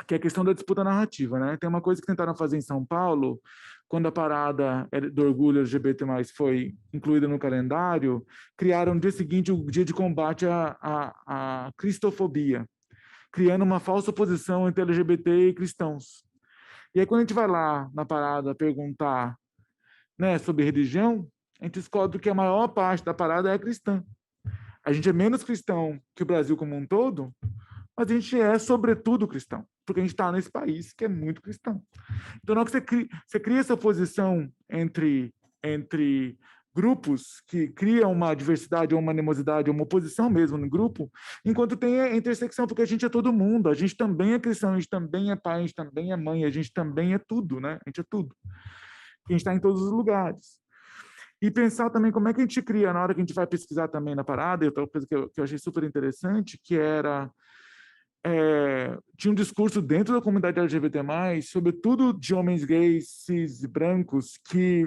que é a questão da disputa narrativa, né? Tem uma coisa que tentaram fazer em São Paulo, quando a parada do orgulho LGBT+, foi incluída no calendário, criaram no dia seguinte o dia de combate à cristofobia, criando uma falsa oposição entre LGBT e cristãos. E aí, quando a gente vai lá na parada perguntar, né, sobre religião, a gente descobre que a maior parte da parada é cristã. A gente é menos cristão que o Brasil como um todo, mas a gente é, sobretudo, cristão, porque a gente está nesse país que é muito cristão. Então, na hora que você cria essa oposição entre grupos que criam uma diversidade, ou uma animosidade, ou uma oposição mesmo no grupo, enquanto tem a intersecção, porque a gente é todo mundo, a gente também é cristão, a gente também é pai, a gente também é mãe, a gente também é tudo, né? A gente é tudo. A gente está em todos os lugares. E pensar também como é que a gente cria, na hora que a gente vai pesquisar também na parada, outra coisa que eu achei super interessante, que era tinha um discurso dentro da comunidade LGBT+, sobretudo de homens gays, cis e brancos, que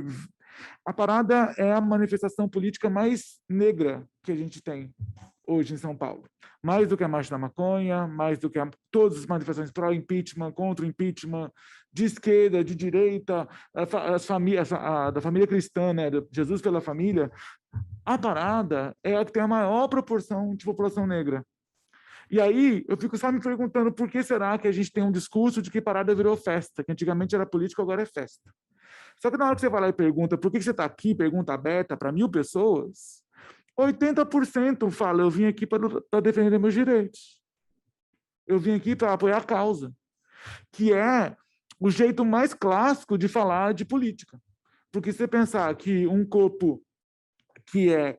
a parada é a manifestação política mais negra que a gente tem hoje em São Paulo. Mais do que a Marcha da Maconha, mais do que todas as manifestações pró-impeachment, contra o impeachment, de esquerda, de direita, da família cristã, né, Jesus pela família. A parada é a que tem a maior proporção de população negra. E aí, eu fico só me perguntando por que será que a gente tem um discurso de que parada virou festa, que antigamente era política, agora é festa. Só que na hora que você vai lá e pergunta por que você está aqui, pergunta aberta para 1000 pessoas, 80% fala, eu vim aqui para defender meus direitos. Eu vim aqui para apoiar a causa, que é o jeito mais clássico de falar de política. Porque se você pensar que um corpo que é,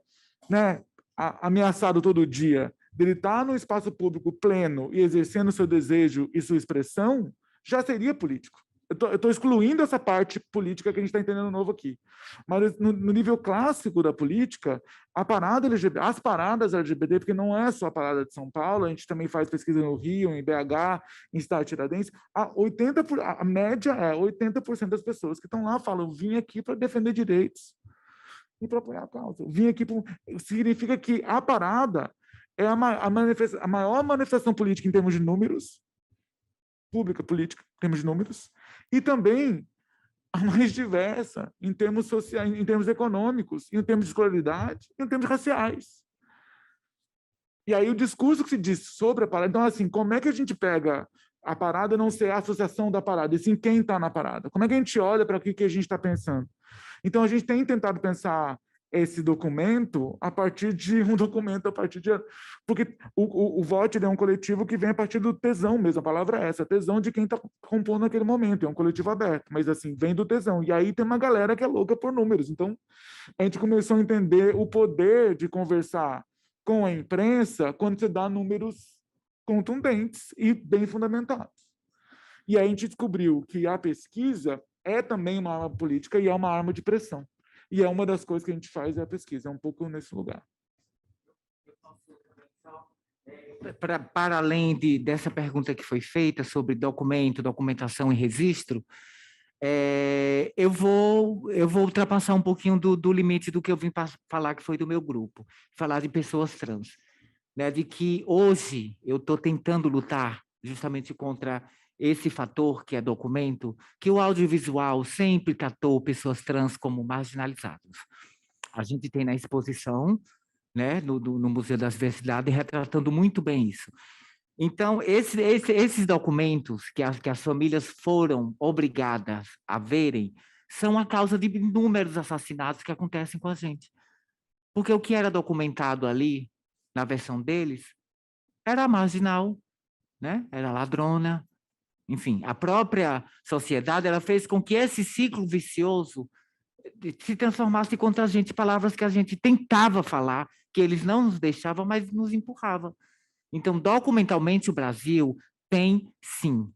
né, ameaçado todo dia, dele estar no espaço público pleno e exercendo seu desejo e sua expressão, já seria político. eu estou excluindo essa parte política que a gente está entendendo novo aqui. Mas no nível clássico da política, as paradas LGBT, porque não é só a parada de São Paulo, a gente também faz pesquisa no Rio, em BH, em Estado Tiradentes, a média é 80% das pessoas que estão lá falam, eu vim aqui para defender direitos e para apoiar a causa. Significa que a parada é a maior manifestação política em termos de números, pública política em termos de números, e também a mais diversa em termos sociais, em termos econômicos, em termos de escolaridade, em termos raciais. E aí o discurso que se diz sobre a parada, então assim, como é que a gente pega a parada não ser a associação da parada, e sim quem está na parada? Como é que a gente olha para o que a gente está pensando? Então a gente tem tentado pensar esse documento a partir de um documento, porque o VOT é um coletivo que vem a partir do tesão mesmo, a palavra é essa, tesão de quem está compondo naquele momento, é um coletivo aberto, mas assim, vem do tesão, e aí tem uma galera que é louca por números, então a gente começou a entender o poder de conversar com a imprensa quando você dá números contundentes e bem fundamentados. E aí a gente descobriu que a pesquisa é também uma arma política e é uma arma de pressão. E é uma das coisas que a gente faz é a pesquisa, é um pouco nesse lugar. Para além dessa pergunta que foi feita sobre documentação e registro, eu vou ultrapassar um pouquinho do limite do que eu vim falar, que foi do meu grupo, falar de pessoas trans, né? De que hoje eu estou tentando lutar justamente contra esse fator que é documento, que o audiovisual sempre tratou pessoas trans como marginalizadas. A gente tem na exposição, né, no Museu da Diversidade, retratando muito bem isso. Então, esses documentos que as famílias foram obrigadas a verem são a causa de inúmeros assassinatos que acontecem com a gente. Porque o que era documentado ali, na versão deles, era marginal, né? Era ladrona. Enfim, a própria sociedade ela fez com que esse ciclo vicioso se transformasse contra a gente, palavras que a gente tentava falar, que eles não nos deixavam, mas nos empurravam. Então, documentalmente, o Brasil tem, sim,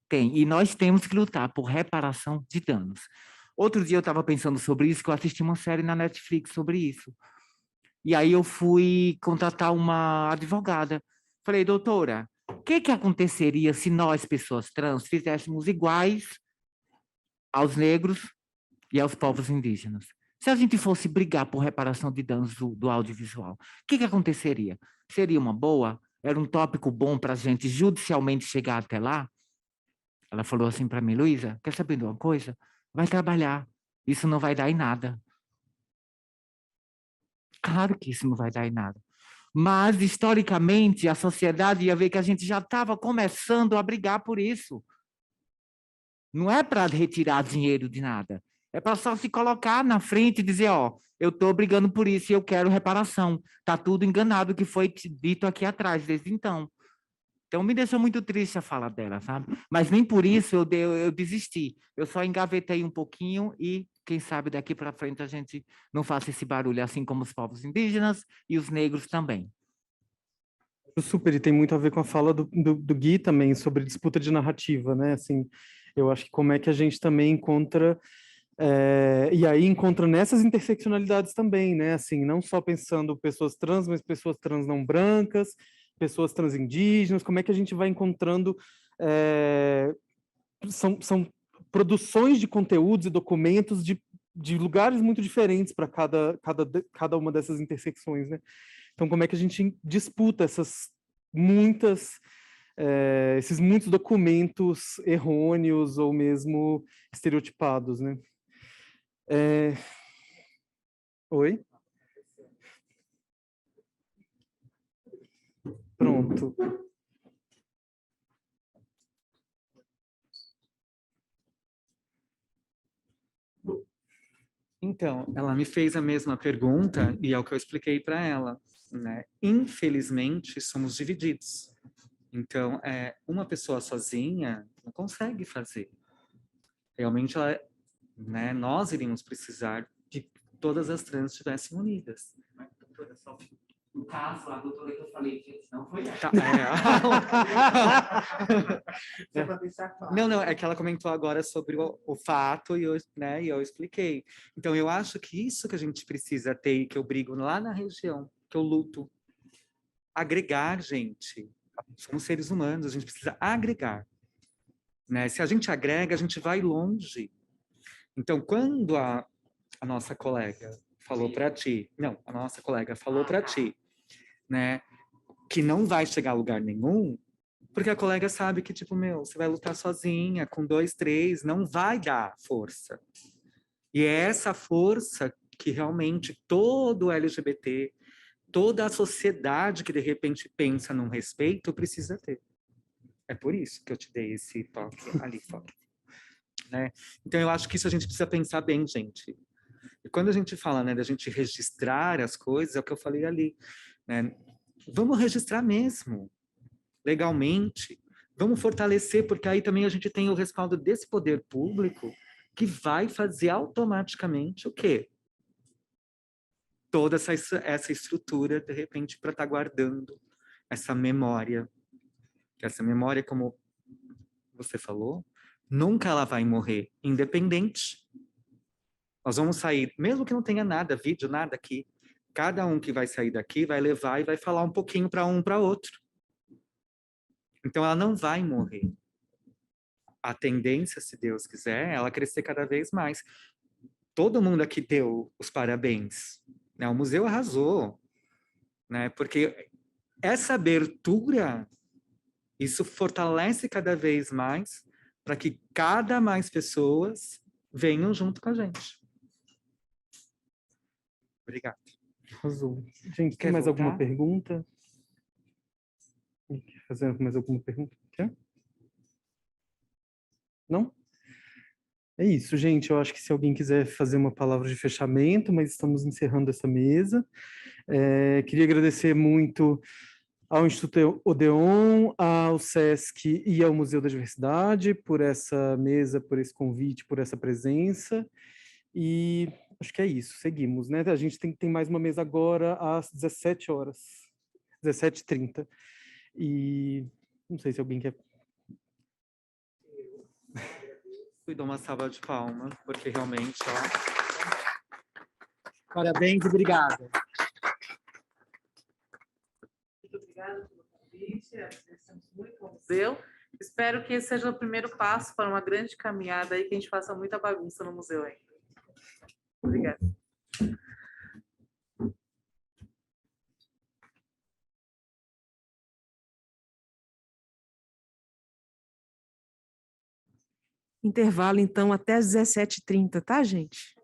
tem. E nós temos que lutar por reparação de danos. Outro dia eu estava pensando sobre isso, que eu assisti uma série na Netflix sobre isso. E aí eu fui contratar uma advogada. Falei, doutora, o que aconteceria se nós, pessoas trans, fizéssemos iguais aos negros e aos povos indígenas? Se a gente fosse brigar por reparação de danos do audiovisual, o que aconteceria? Seria uma boa? Era um tópico bom para a gente judicialmente chegar até lá? Ela falou assim para mim, Luísa, quer saber de uma coisa? Vai trabalhar, isso não vai dar em nada. Claro que isso não vai dar em nada. Mas, historicamente, a sociedade ia ver que a gente já estava começando a brigar por isso. Não é para retirar dinheiro de nada. É para só se colocar na frente e dizer, ó, eu estou brigando por isso e eu quero reparação. Está tudo enganado o que foi dito aqui atrás, desde então. Então, me deixou muito triste a fala dela, sabe? Mas nem por isso eu desisti. Eu só engavetei um pouquinho e, quem sabe, daqui para frente a gente não faça esse barulho, assim como os povos indígenas e os negros também. Super, e tem muito a ver com a fala do Gui também, sobre disputa de narrativa, né? Assim, eu acho que como é que a gente também encontra... e aí encontra nessas interseccionalidades também, né? Assim, não só pensando pessoas trans, mas pessoas trans não brancas, pessoas trans indígenas, como é que a gente vai encontrando... são produções de conteúdos e documentos de lugares muito diferentes para cada uma dessas intersecções, né? Então, como é que a gente disputa esses muitos documentos errôneos ou mesmo estereotipados, né? Oi? Pronto. Então, ela me fez a mesma pergunta e é o que eu expliquei para ela, né? Infelizmente, somos divididos. Então, uma pessoa sozinha não consegue fazer. Realmente, né, nós iríamos precisar de que todas as trans estivessem unidas. No caso, a doutora que eu falei, gente, não foi ela. Tá, Só para deixar claro. Não, é que ela comentou agora sobre o fato e eu expliquei. Então, eu acho que isso que a gente precisa ter e que eu brigo lá na região, que eu luto. Agregar, gente. Somos seres humanos, a gente precisa agregar. Né? Se a gente agrega, a gente vai longe. Então, quando a nossa colega falou para ti, a nossa colega falou para ti, né, que não vai chegar a lugar nenhum, porque a colega sabe que, tipo, você vai lutar sozinha, com 2, 3, não vai dar força. E é essa força que realmente todo LGBT, toda a sociedade que de repente pensa num respeito precisa ter. É por isso que eu te dei esse toque ali fora. Né? Então, eu acho que isso a gente precisa pensar bem, gente. E quando a gente fala, né, da gente registrar as coisas, é o que eu falei ali, né? Vamos registrar mesmo, legalmente. Vamos fortalecer, porque aí também a gente tem o respaldo desse poder público que vai fazer automaticamente o quê? Toda essa estrutura, de repente, para estar guardando essa memória. Essa memória, como você falou, nunca ela vai morrer, independente. Nós vamos sair, mesmo que não tenha nada, vídeo, nada aqui, cada um que vai sair daqui vai levar e vai falar um pouquinho para um para outro. Então, ela não vai morrer. A tendência, se Deus quiser, é ela crescer cada vez mais. Todo mundo aqui deu os parabéns. Né? O museu arrasou. Né? Porque essa abertura, isso fortalece cada vez mais para que cada mais pessoas venham junto com a gente. Obrigado. Arrasou. Gente, Quer tem mais alguma voltar? pergunta? Quer fazer mais alguma pergunta? Quer? Não? É isso, gente. Eu acho que se alguém quiser fazer uma palavra de fechamento, mas estamos encerrando essa mesa. Queria agradecer muito ao Instituto Odeon, ao SESC e ao Museu da Diversidade por essa mesa, por esse convite, por essa presença. E acho que é isso, seguimos, né? A gente tem mais uma mesa agora às 17 horas, 17h30. E não sei se alguém quer... E dou uma salva de palmas, porque realmente, parabéns e obrigado. Muito obrigada pelo convite, agradecemos muito ao museu. Espero que esse seja o primeiro passo para uma grande caminhada aí, que a gente faça muita bagunça no museu ainda. Obrigada. Intervalo, então, até às 17h30, tá, gente?